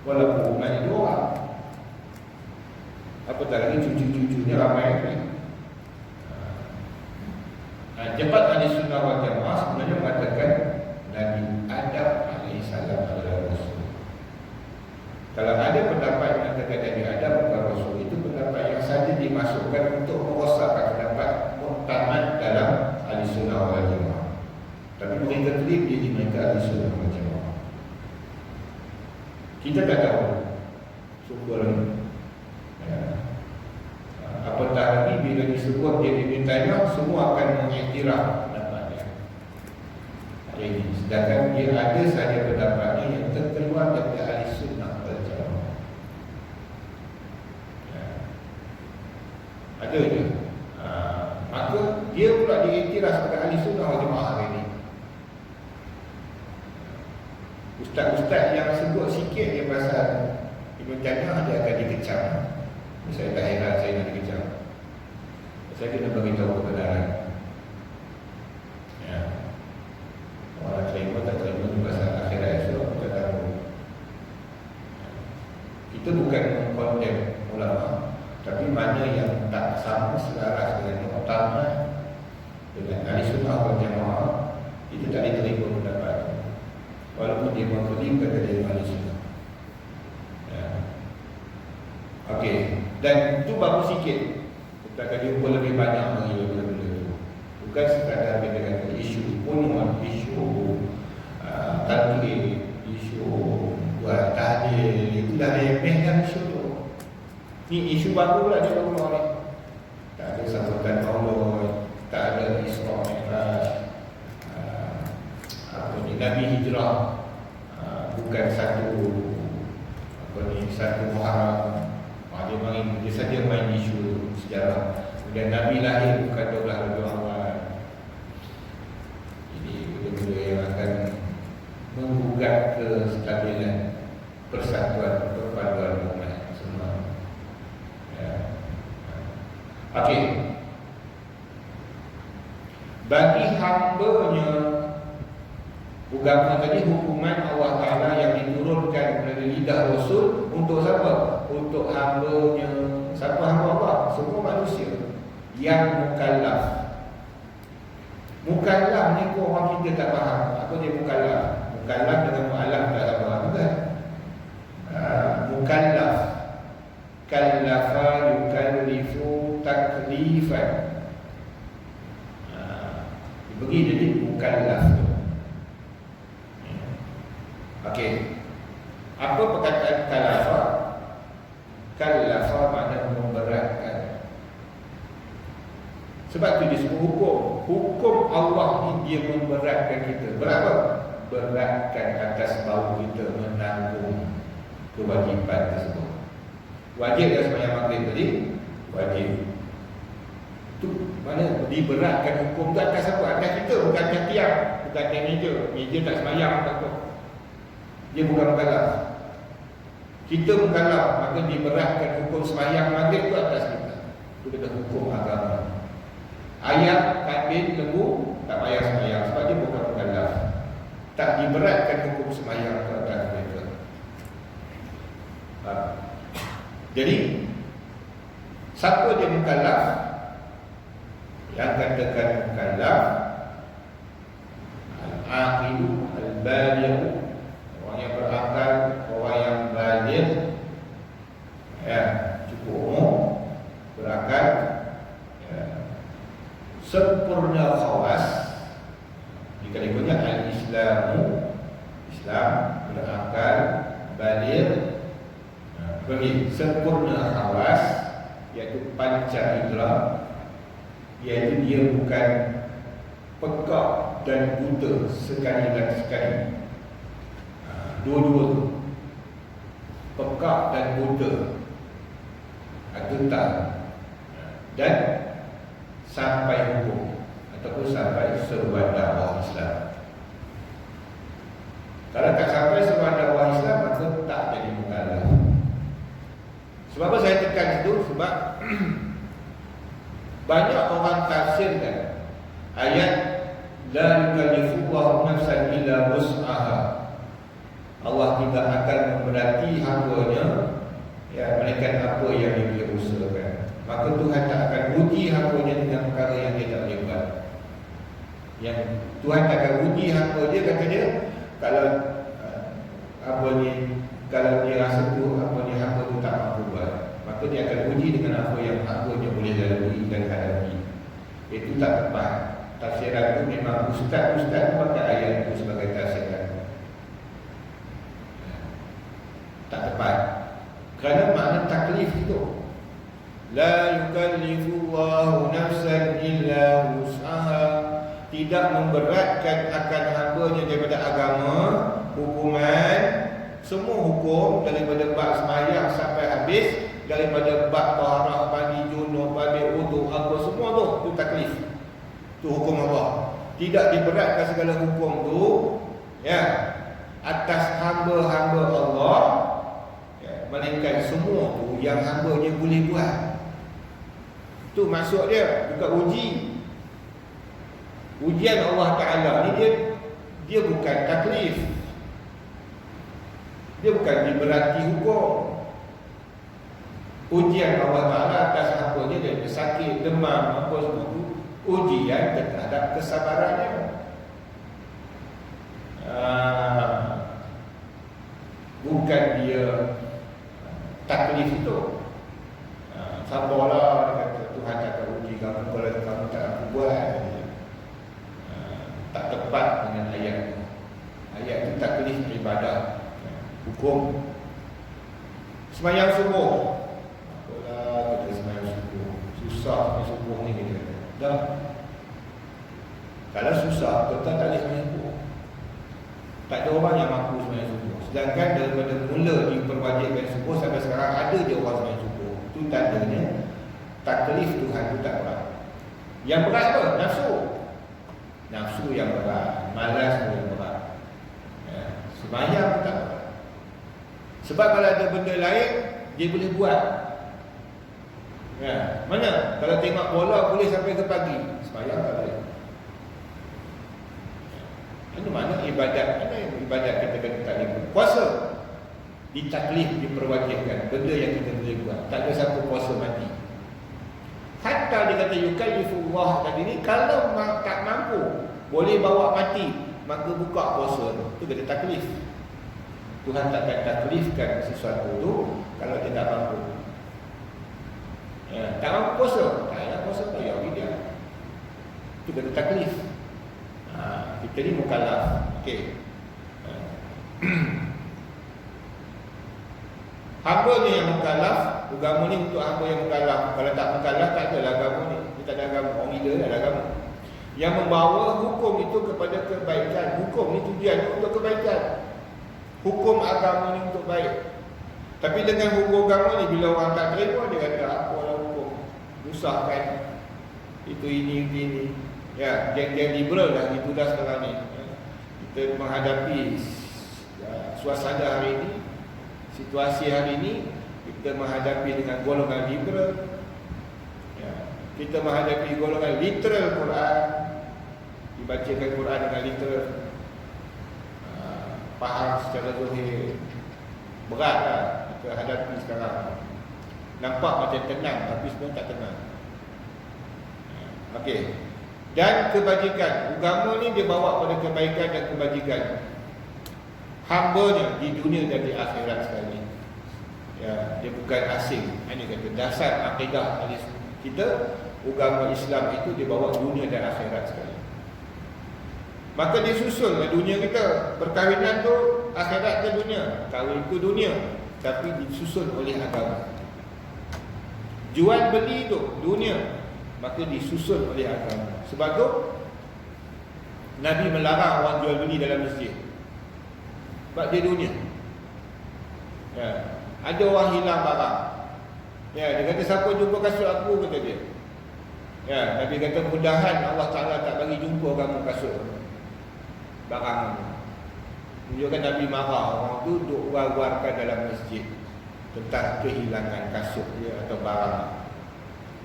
Walaupun umatnya 2 orang. Apatah lagi cucu-cucunya ramai ni. Jabat Ahlussunnah wal Jamaah sebenarnya mengatakan Nabi Adam alaihissalam adalah Rasul. Kalau ada pendapat yang mengatakan Nabi Adam bukan Rasul, itu pendapat yang saja dimasukkan untuk merosakkan pendapat muktamad dalam Ahlussunnah wal Jamaah. Tapi mereka terima dia di mereka Ahlussunnah wal Jamaah. Kita tak tahu sumber ya. Apatah lagi bila disebut dia dimintanya, semua akan mengiktiraf pendapatnya. Jadi, sedangkan dia ada sahaja pendapatnya yang terkeluar dari Ahlussunnah wal Jamaah. Ya. Ada je. Maka dia pula diiktiraf sebagai Ahlussunnah wal Jamaah hari ini. Ustaz-ustaz yang sebut sikit je pasal Ibn Taimiyah dia akan dikecam. Saya tak heran saya nak dikecam. Saya kena beritahu kebenaran. Ya. Orang terima tak terima itu pasal akhirat esok kita tahu. Kita bukan mengkondem ulama, tapi mana yang tak sama selaras dengan muktamad dengan Ahlussunnah wal Jamaah itu tak diterima pendapat. Walaupun dia mengklaim kata dia Ahlussunnah. Ya. Okey. Dan itu baru sikit. Kita akan jumpa lebih banyak lagi benda-benda itu. Bukan sekadar dengan isu punuan, isu talqin, isu buat tahlil. Itu dah remeh kan isu tu. Ni isu baru lah dia baru ni. Tak ada sambutan Allah, tak ada Isra Mi'raj, Nabi hijrah, bukan satu Muharram. Dia saja main isu sejarah. Kemudian Nabi lahir bukan 12 Rabiul Awal. Jadi benda-benda yang akan menggugat kestabilan persatuan perpaduan umat semua. Ya. Okey. Bagi hamba-Nya, agama tadi hukuman Allah Ta'ala yang diturunkan melalui lidah Rasul untuk siapa? Untuk hamba-Nya. Siapa hamba Allah? Semua manusia yang mukallaf. Mukallaf ni kok orang kita tak faham. Apa dia mukallaf? Mukallaf dengan mu'alaf tak sama kan? mukallaf. Kallafa yukallifu taklifan. Dibagi jadi mukallaf tu. Okey. Apa perkataan kallafa? Kallafa makna memberatkan. Sebab tu dia sebut hukum. Hukum Allah ni dia memberatkan kita. Berapa? Beratkan atas bahu kita menanggung kewajipan tersebut. Wajib dah sembahyang maghrib tadi? Wajib. Tu mana diberatkan hukum tu atas apa? Atas kita, bukan atas tiang, bukan atas meja. Meja tak sembahyang tak apa. Dia bukan mukallaf. Kita mukallaf, maka diberatkan hukum sembahyang maghrib tu atas kita. Itu kata hukum agama. Ayam, kambing, lembu tak payah sembahyang sebab dia bukan mukallaf. Tak diberatkan hukum sembahyang tu atas mereka. Jadi siapa dia mukallaf? Yang katakan mukallaf al-aqilu al-baligh, orang yang berakal, orang yang baligh, ya, cukup umur, berakal, ya, sempurna khawas. Jika dikunyah al-Islamu, Islam, berakal, baligh, bagi sempurna khawas, iaitu panca indera, iaitu dia bukan pekak dan buta sekali dan sekali. Dua-dua tu, pekak dan buta atau tak, dan sampai hukum ataupun sampai seruan dakwah Islam. Kalau tak sampai seruan dakwah Islam, maka tak jadi mukallaf. Sebab apa saya tekan itu? Sebab banyak orang tafsirkan ayat la yukallifullahu nafsan illa wus'aha. Allah tidak akan memberati hamba-Nya, ya, melainkan apa yang dia usahakan. Maka Tuhan tak akan uji hamba-Nya dengan perkara yang dia tak boleh buat. Yang Tuhan tak akan uji hamba dia, kata dia, kalau apa ni, kalau dia rasa tu apa ni hamba tu tak mampu buat, maka dia akan uji dengan apa yang hamba-Nya boleh lalui dan hadapi. Itu tak tepat. Tafsiran itu memang ustaz-ustaz pakai ayat itu sebagai tafsiran. Tak tepat. Kerana makna taklif itu, la yukallifullahu nafsan illa wus'aha, tidak memberatkan akan hamba-Nya daripada agama, hukuman, semua hukum daripada bab sembahyang sampai habis, daripada bab taharah, mandi junub, mandi wudu, apa semua tu, itu taklif. Itu hukum Allah. Tidak diberatkan segala hukum tu, ya, atas hamba-hamba Allah, ya, melainkan semua tu yang hamba-Nya boleh buat. Itu maksud dia, bukan uji. Ujian Allah Ta'ala ni dia bukan taklif. Dia bukan diberati hukum. Ujian Allah Ta'ala atas hamba-Nya dia sakit, demam, apa semua itu, ujian terhadap kesabarannya. Bukan dia taklif itu. Sabarlah, dia kata Tuhan tak akan uji kamu kalau kamu tak mampu buat. Tak tepat dengan ayat itu. Ayat itu taklif ibadah, hukum. Sembahyang subuh, apalah kita sembahyang subuh, susah sembahyang subuh ni, kita kata dah. Kalau susah, kita tak boleh sembahyang subuh. Tak ada orang yang mampu sembahyang subuh. Sedangkan daripada mula diperwajibkan subuh sampai sekarang ada je orang sembahyang subuh. Itu tandanya taklif Tuhan itu tak berat. Yang berat apa? Nafsu. Nafsu yang berat, malas yang berat, ya. Sembahyang tak berat. Sebab kalau ada benda lain dia boleh buat, ya. Mana? Kalau tengok bola boleh sampai ke pagi, sembahyang tak boleh. Itu mana ibadat? Mana ibadat kita kena taklif? Puasa ditaklif, diperwajibkan, benda yang kita boleh buat. Tak ada siapa puasa mati. Hatta dia kata yukallifullah tadi ni, kalau tak mampu boleh bawa mati, maka buka puasa tu. Itu kata taklif. Tuhan takkan taklifkan sesuatu tu kalau dia tak mampu. Ya, tak mampu puasa, tak payah puasa, payah bagi dia. Itu kata taklif. Kita ni mukallaf. Okey. Hamba ni yang mukallaf, agama ni untuk hamba yang mukallaf. Kalau tak mukallaf, tak adalah agama ni. Dia tak ada agama, orang gila tak ada agama. Yang membawa hukum itu kepada kebaikan. Hukum ni tujuan untuk kebaikan. Hukum agama ni untuk baik. Tapi dengan hukum agama ni, bila orang tak terima, dia kata apalah hukum, susahkan itu ini. Ya, geng-geng liberal dah itu dah sekarang ni. Kita menghadapi suasana hari ini, situasi hari ini, kita menghadapi dengan golongan liberal. Ya, kita menghadapi golongan literal Quran, dibacakan Quran dengan literal, faham secara zahir. Berat lah kita hadapi sekarang. Nampak macam tenang, tapi sebenarnya tak tenang. Okey. Dan kebajikan, agama ni dia bawa pada kebaikan dan kebajikan hambanya di dunia dan di akhirat sekali. Ya, dia bukan asing. Ini kata dasar akidah ahli kita, agama Islam itu dia bawa dunia dan akhirat sekali. Maka disusun dunia kita. Perkahwinan tu akhirat ke dunia, kahwin ke dunia, tapi disusun oleh agama. Jual beli tu dunia, maka disusun oleh agama. Sebab tu Nabi melarang orang jual beli dalam masjid, sebab dia dunia. Ya, ada orang hilang barang. Ya, dia kata siapa jumpa kasut aku, kata dia. Ya, Nabi kata mudahan Allah Ta'ala tak bagi jumpa kamu kasut barang. Menunjukkan Nabi marah orang tu duk war-warkan dalam masjid tentang kehilangan kasut dia atau barang.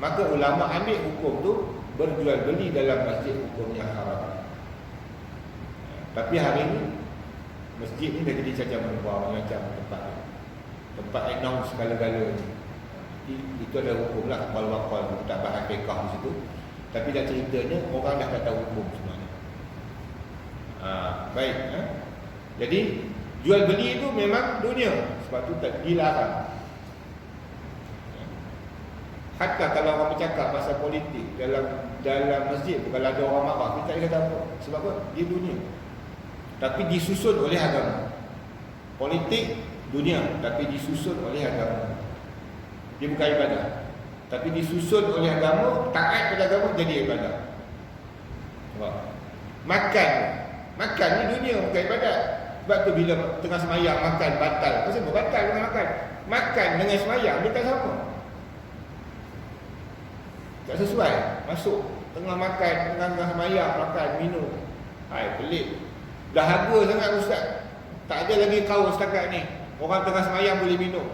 Maka ulama ambil hukum tu, berjual beli dalam masjid hukumnya haram. Tapi hari ini masjid ni dah jadi cacat menuar macam tempat enam segala-galanya. Itu ada hukum lah, wal-wakal, tak bahas fiqah di situ. Tapi dah ceritanya orang dah tak tahu hukum sebenarnya. Baik. Jadi jual beli itu memang dunia, sebab tu tak dilarang. Hatta kalau orang bercakap pasal politik dalam masjid, kalau ada orang marah, kita tak kata apa. Sebab apa? Dia dunia. Tapi disusun oleh agama. Politik dunia, tapi disusun oleh agama. Dia bukan ibadah, tapi disusun oleh agama. Taat pada agama jadi ibadah. Makan ni dunia, bukan ibadat. Sebab tu bila tengah semayang makan batal. Kenapa batal dengan makan? Makan dengan semayang dia tak sama, tak sesuai. Masuk tengah makan, tengah semayang makan, minum. Hai, pelik. Dahaga sangat ustaz. Tak ada lagi kau setakat ni orang tengah semayang boleh minum.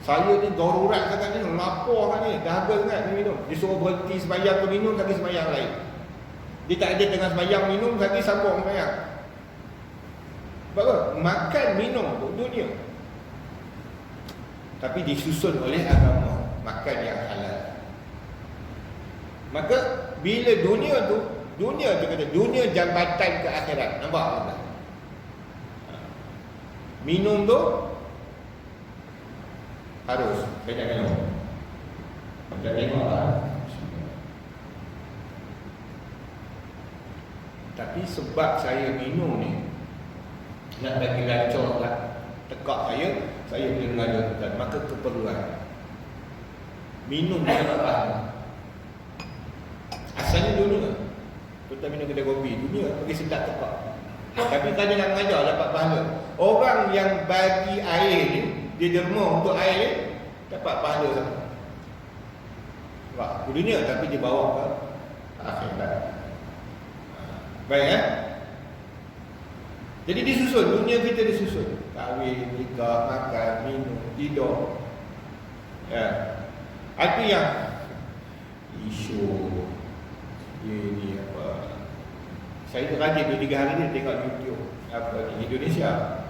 Saya ni darurat sangat ni, lapar kan ni, dahaga sangat ni minum. Dia suruh berhenti semayang tu minum, lagi semayang lain. Dia tak ada tengah semayang minum, lagi sambung semayang. Sebab apa? Makan minum tu dunia, tapi disusun oleh agama. Makan yang halal. Maka bila dunia tu kata dunia jambatan ke akhirat. Nampak tak? Minum tu harus banyak minum. Kita tengoklah. Tapi sebab saya minum ni, nak bagi lancar lah tekak saya boleh mengajarkan. Maka keperluan minum dia tak faham. Asalnya dunia, kita minum kedai kopi dunia, bagi sedap tekak. Tapi kalau nak mengajar dapat pahala. Orang yang bagi air ni, dia derma untuk air ni, dapat pahala sama. Sebab dunia, tapi dia bawa ke akhirat. Baik Jadi disusun, dunia kita disusun. Kahwin, nikah, makan, minum, tidur. Ya. Itu yang isu ini apa. Saya tu rajin 2-3 hari ni tengok YouTube apa di Indonesia.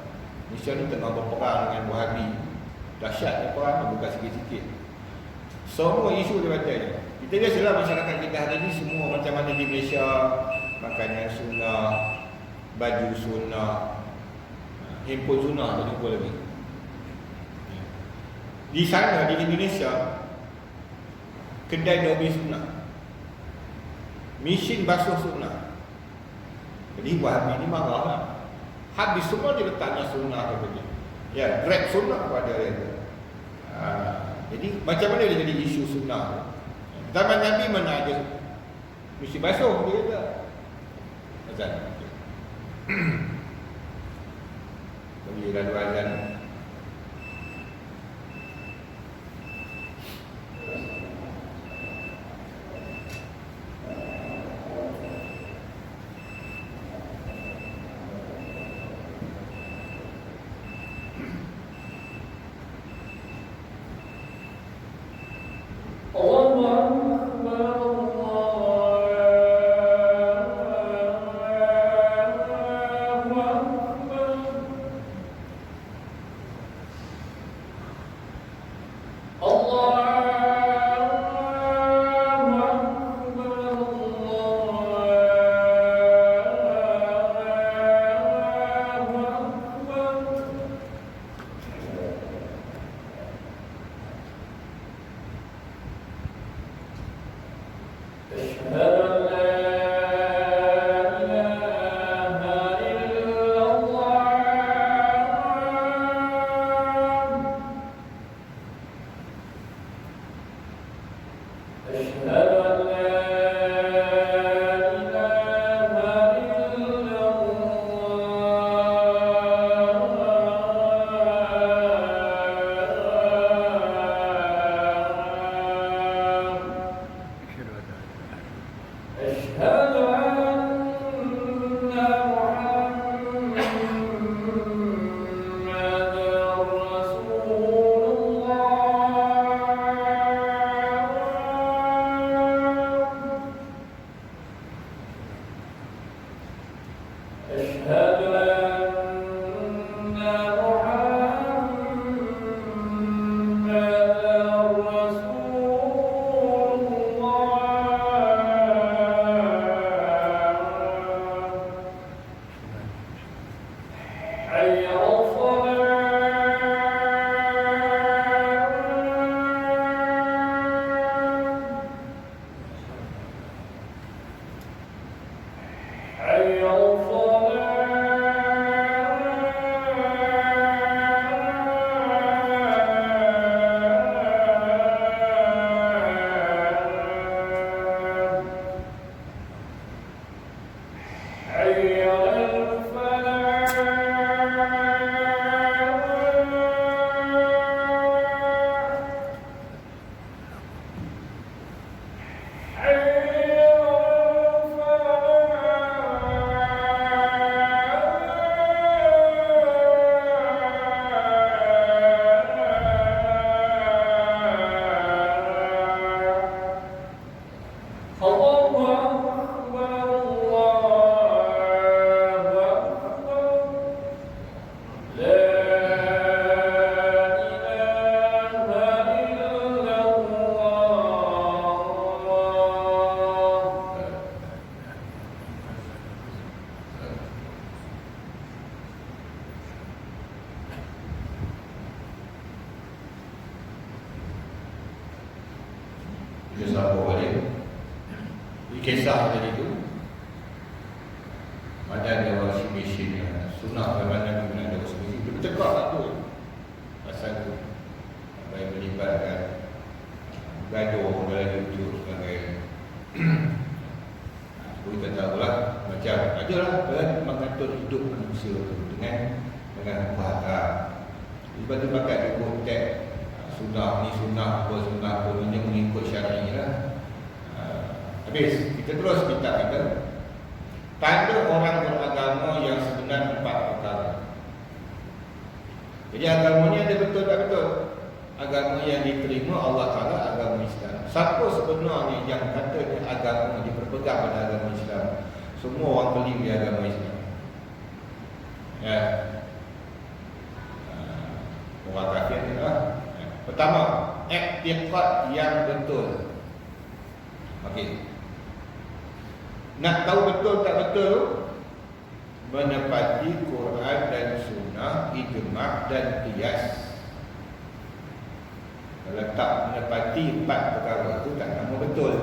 Indonesia ni tengah berperang dengan Wahabi. Dahsyat ni perang, bukan sikit-sikit. Semua isu dia baca ni. Kita biasalah masyarakat kita hari ni semua macam mana di Malaysia, makanan sunnah, baju sunnah, handphone sunnah tak jumpa lagi. Di sana, di Indonesia, kedai dobi sunnah, mesin basuh sunnah. Jadi Wahabi ni marah lah. Habis semua dia letaknya sunnah ke begini. Ya, grab sunnah pada dia. Jadi macam mana dia jadi isu sunnah? Zaman Nabi mana ada mesin basuh, dia kata. Azan. Bagi lalu azan. Kita sambung balik. Kisah tadi tu mana ada washing machine sunnah bagaimana guna ada washing machine. Dia bercakap tak tu pasal tu apa yang melibatkan gaduh dalam YouTube sebagai kita tahulah macam adalah dalam mengatur hidup manusia tu dengan bahasa. Lepas tu pakai dia konteks sunnah ni sunnah apa hanya mengikut syar'i lah. Habis kita terus kita kata tanda orang beragama yang sebenar 4 perkara. Jadi agama ni ada betul tak betul? Agama yang diterima Allah Ta'ala agama Islam. Siapa sebenarnya yang kata dia agama diperpegang pada agama Islam? Semua orang pelim di agama Islam. Ya. Orang kafir ni lah. Pertama, i'tiqad yang betul. Okey. Nak tahu betul tak betul, menepati Quran dan Sunnah. sunnah, ijma' dan qiyas. Kalau tak menepati 4 perkara itu tak nama betul.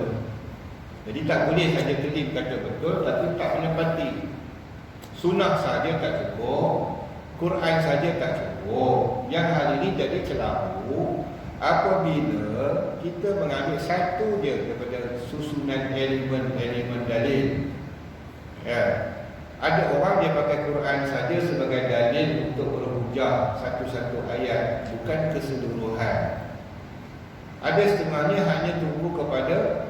Jadi tak boleh saja kelim kata betul tapi tak menepati. Sunnah saja tak cukup, Quran saja tak cukup. Yang hari ini jadi celahu apabila kita mengambil satu je daripada susunan elemen-elemen dalil. Ya. Ada orang dia pakai Quran saja sebagai dalil untuk berhujah satu-satu ayat, bukan keseluruhan. Ada setengahnya hanya tunggu kepada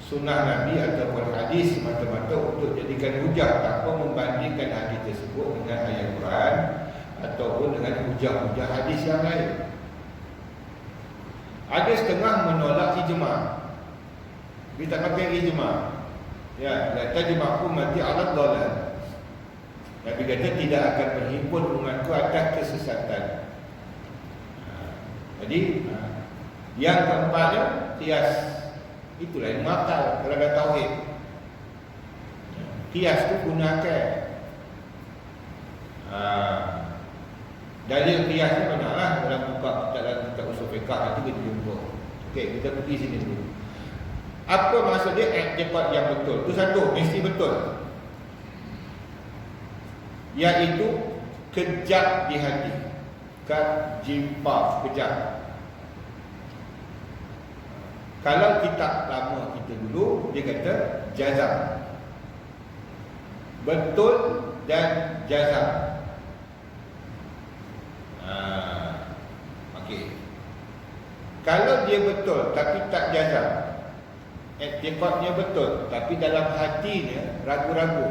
sunnah Nabi ataupun hadis semata-mata untuk jadikan hujah tanpa membandingkan hadis tersebut dengan ayat Quran ataupun dengan hujah-hujah hadis yang lain. Ada setengah menolak ijma'. Dia tak pakai ijma'. Ya, la tajma'u ummati 'ala dhalal. Nabi kata tidak akan berhimpun umatku atas kesesatan. Jadi yang keempatnya qiyas. Itulah yang makal kalau ada tauhid. Qiyas tu gunakan. Dalil qiyas ni banyaklah dalam dalam kitab usul fiqh nanti kita jumpa. Okey, kita pergi sini dulu. Apa maksud dia i'tiqad yang betul? Itu satu, mesti betul. Iaitu kejap di hati. Jimpa, kejap. Kalau kitab lama kita dulu, dia kata jazam. Betul dan jazam. Okey. Kalau dia betul tapi tak jazam, i'tiqadnya betul tapi dalam hatinya ragu-ragu,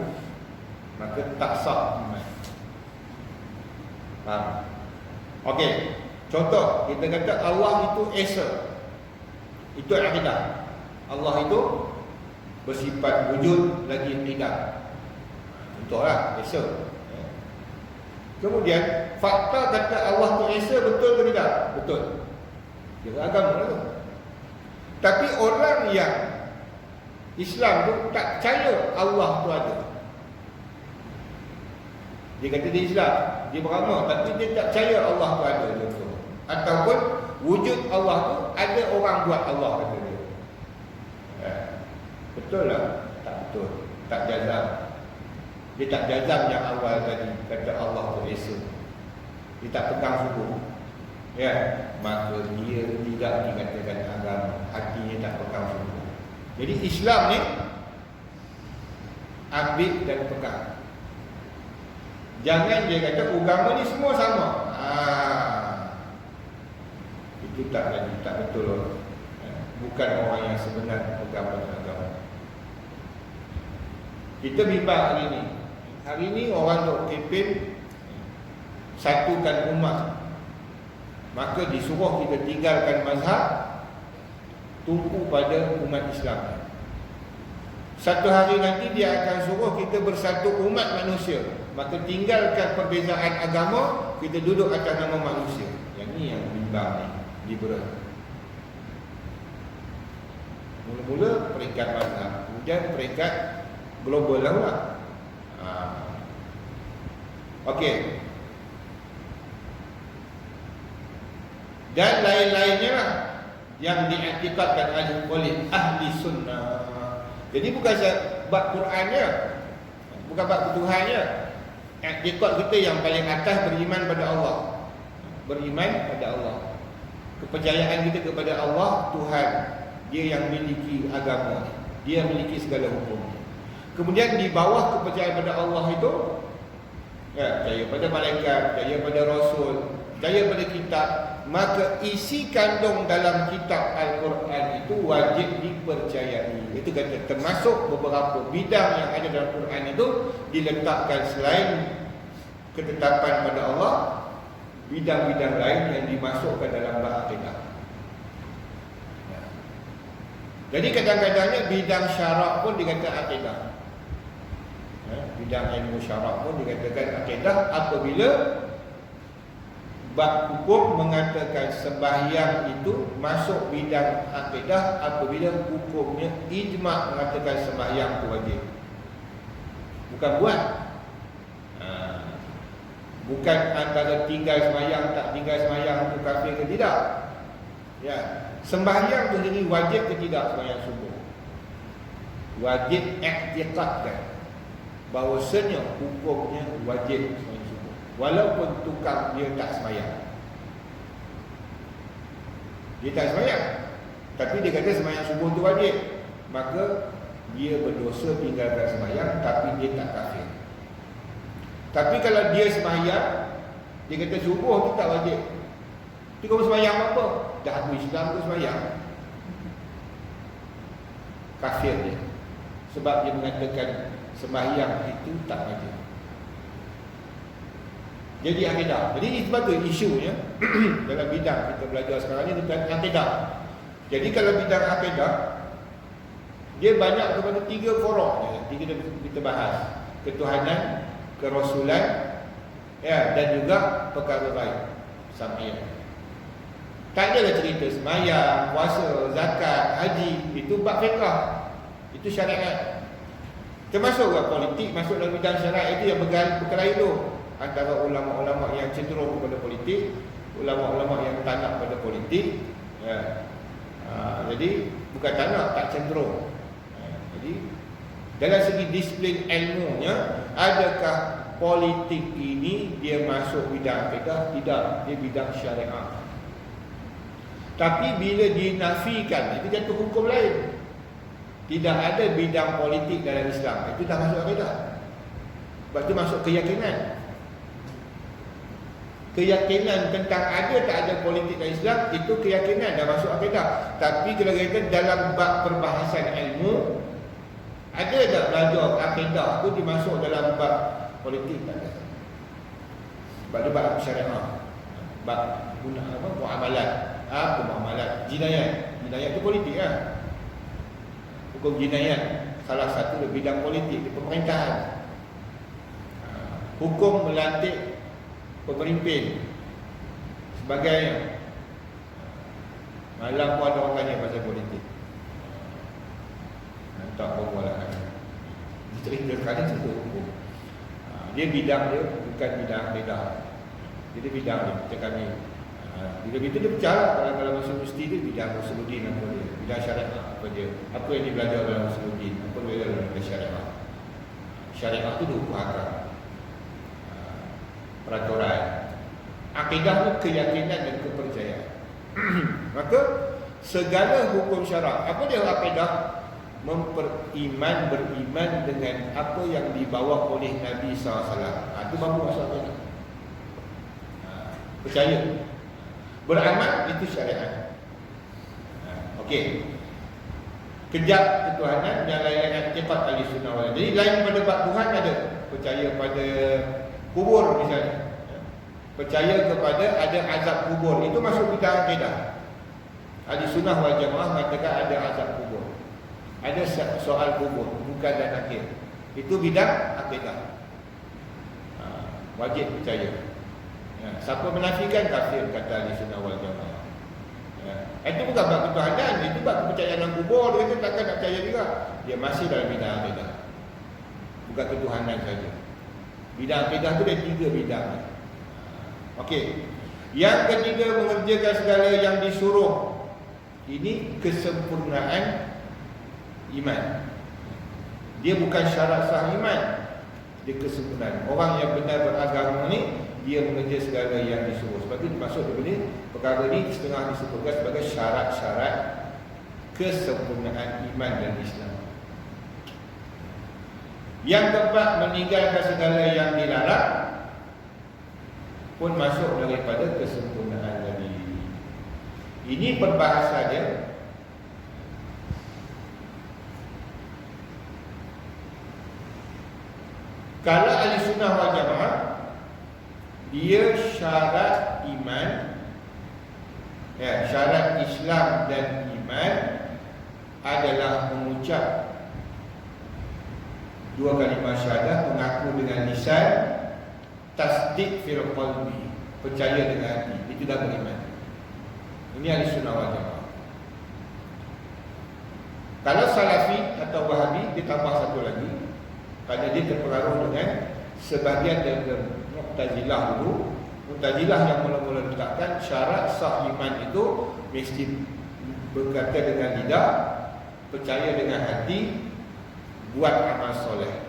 maka tak sah iman. Faham? Okey. Contoh, kita kata Allah itu esa. Itu akidah. Allah itu bersifat wujud lagi tidak. Contohlah esa. Kemudian fakta kata Allah tu esa, betul ke tidak? Betul. Dia agama tu. Tapi orang yang Islam tu tak percaya Allah tu ada. Dia kata dia Islam, dia beramal tapi dia tak percaya Allah tu ada contoh. Ataupun wujud Allah tu ada orang buat Allah kata dia. Betul lah? Tak betul. Tak jazam. Dia tak jazam yang awal tadi kata Allah tu esa. Dia tak pegang subuh. Ya, maka dia tidak dikatakan agama. Hatinya tak pegang subuh. Jadi Islam ni ambil dan pegang. Jangan dia kata agama ni semua sama. Itu tak lagi, tak betul. Bukan orang yang sebenar pegang agama. Kita bimbang hari ini. Hari ini orang duk kempen satukan umat. Maka disuruh kita tinggalkan mazhab, tumpu pada umat Islam. Satu hari nanti dia akan suruh kita bersatu umat manusia. Maka tinggalkan perbezaan agama, kita duduk atas nama manusia. Yang ni yang bimbang ni, liberal. Mula-mula peringkat mazhab, kemudian peringkat global lah. Okey. Dan lain-lainnya lah yang diiktikadkan oleh ahli sunnah. Jadi bukan bab Qurannya, bukan bab Tuhannya. Iktikad kita yang paling atas beriman pada Allah. Beriman pada Allah. Kepercayaan kita kepada Allah, Tuhan. Dia yang memiliki agama, dia memiliki segala hukum. Kemudian di bawah kepercayaan pada Allah itu, percaya pada malaikat, percaya pada Rasul, percaya pada kitab. Maka isi kandung dalam kitab Al-Quran itu wajib dipercayai. Itu kata termasuk beberapa bidang yang ada dalam Quran itu diletakkan selain ketetapan pada Allah, bidang-bidang lain yang dimasukkan dalam bab akidah. Jadi kadang-kadangnya bidang syarak pun dikata akidah. Bidang ilmu syarak pun dikatakan akidah apabila bab hukum mengatakan sembahyang itu masuk bidang akidah apabila hukumnya ijma' mengatakan sembahyang itu wajib. Bukan buat. Bukan antara tinggal semayang tak tinggal semayang itu kafir ke tidak. Ya, sembahyang tu sendiri wajib ke tidak sembahyang subuh? Wajib i'tiqadkan bahawasanya hukumnya wajib sembahyang subuh, walaupun tukang dia tak sembahyang. Dia tak sembahyang, tapi dia kata sembahyang subuh tu wajib, maka dia berdosa tinggalkan sembahyang, tapi dia tak kafir. Tapi kalau dia sembahyang, dia kata subuh tu tak wajib, tu kau sembahyang apa? Dah aku Islam tu sembahyang, kafir dia. Sebab dia mengatakan sembahyang itu tak wajib. Jadi akidah. Jadi sebab tu isunya dalam bidang kita belajar sekarang ni tentang akidah. Jadi kalau bidang akidah, dia banyak kepada 3 forok je. 3 kita bahas. Ketuhanan, kerasulan, ya, dan juga perkara lain. Sampai tak adalah cerita sembahyang, puasa, zakat, haji. Itu bab fiqh. Itu syariat. Termasuk politik, masuk dalam bidang syariat itu yang berkelahi tu. Antara ulama-ulama yang cenderung kepada politik, ulama-ulama yang tak nak pada politik, ya. Jadi bukan tak nak, tak cenderung. Jadi dalam segi disiplin ilmunya, adakah politik ini dia masuk bidang akidah? Tidak, dia bidang syariat. Tapi bila dinafikan, itu jatuh hukum lain. Tidak ada bidang politik dalam Islam, itu dah masuk akidah. Sebab itu masuk keyakinan. Keyakinan tentang ada tak ada politik dalam Islam, itu keyakinan, dah masuk akidah. Tapi kalau kita dalam bab perbahasan ilmu, ada tak belajar akidah tu dimasuk dalam bab politik? Tak ada. Sebab dia bab syariah, bab guna apa, muamalat. Apa muamalat? Jinayat. Jinayat tu politik lah. Hukum jinayat salah satu bidang politik di pemerintahan. Hukum melantik pemimpin sebagainya. Malam pun ada orang tanya pasal politik. Tak berbualan. Cerita sekali cerita hukum. Dia bidang dia bukan bidang akidah. Jadi bidang dia macam kami. Bila itu dia bicara kalau masuk universiti dia bidang usuluddin apa dia, bidang syariat apa dia, apa yang dia belajar dalam usuluddin, apa dia belajar dalam syariat. Syariat itu hukum akal, peraturan. Akidah itu keyakinan dan kepercayaan. Maka segala hukum syarak, apa dia akidah? Beriman dengan apa yang dibawa oleh Nabi SAW. Itu baru masuk akidah. Percaya. Beramal itu syariat. Okey. Kejap ketuhanan yang lain-lain akibat ahli sunnah wal jamaah. Jadi lain pada bab Tuhan ada. Percaya pada kubur misalnya. Percaya kepada ada azab kubur. Itu masuk bidang akidah. Ahli sunnah wal jamaah mengatakan ada azab kubur. Ada soal kubur, bukan dan akhir. Itu bidang akidah. Wajib percaya. Siapa menafikan kafir, kata ahli sunnah wal jamaah. Itu bukan bab ketuhanan, itu bab kepercayaan dalam kubur. Dia kata takkan nak percaya juga. Dia masih dalam bidang akidah, bukan ketuhanan saja. Bidang akidah tu ada 3 bidang. Okey. Yang ketiga, mengerjakan segala yang disuruh. Ini kesempurnaan iman. Dia bukan syarat sah iman, dia kesempurnaan. Orang yang benar beragama ni, dia mengerja segala yang disuruh. Sebab itu dimasuk daripada perkara ini setengah disebutkan sebagai syarat-syarat kesempurnaan iman dan Islam. Yang keempat, meninggalkan segala yang dilarang pun masuk daripada kesempurnaan tadi. Ini perbahasannya. Kalau ahli sunnah wal jamaah, dia syarat iman, syarat Islam dan iman adalah mengucap 2 kalimah syahadah, mengaku dengan lisan, tasdik fil qalbi, percaya dengan hati, itu dah beriman. Ini ahli sunnah wal jamaah. Kalau salafi atau wahabi, dia tambah satu lagi, kerana dia terpengaruh dengan sebahagian daripada Mu'tazilah dulu. Mu'tazilah yang mula-mula letakkan syarat sah iman itu mesti berkata dengan lidah, percaya dengan hati, buat amal soleh.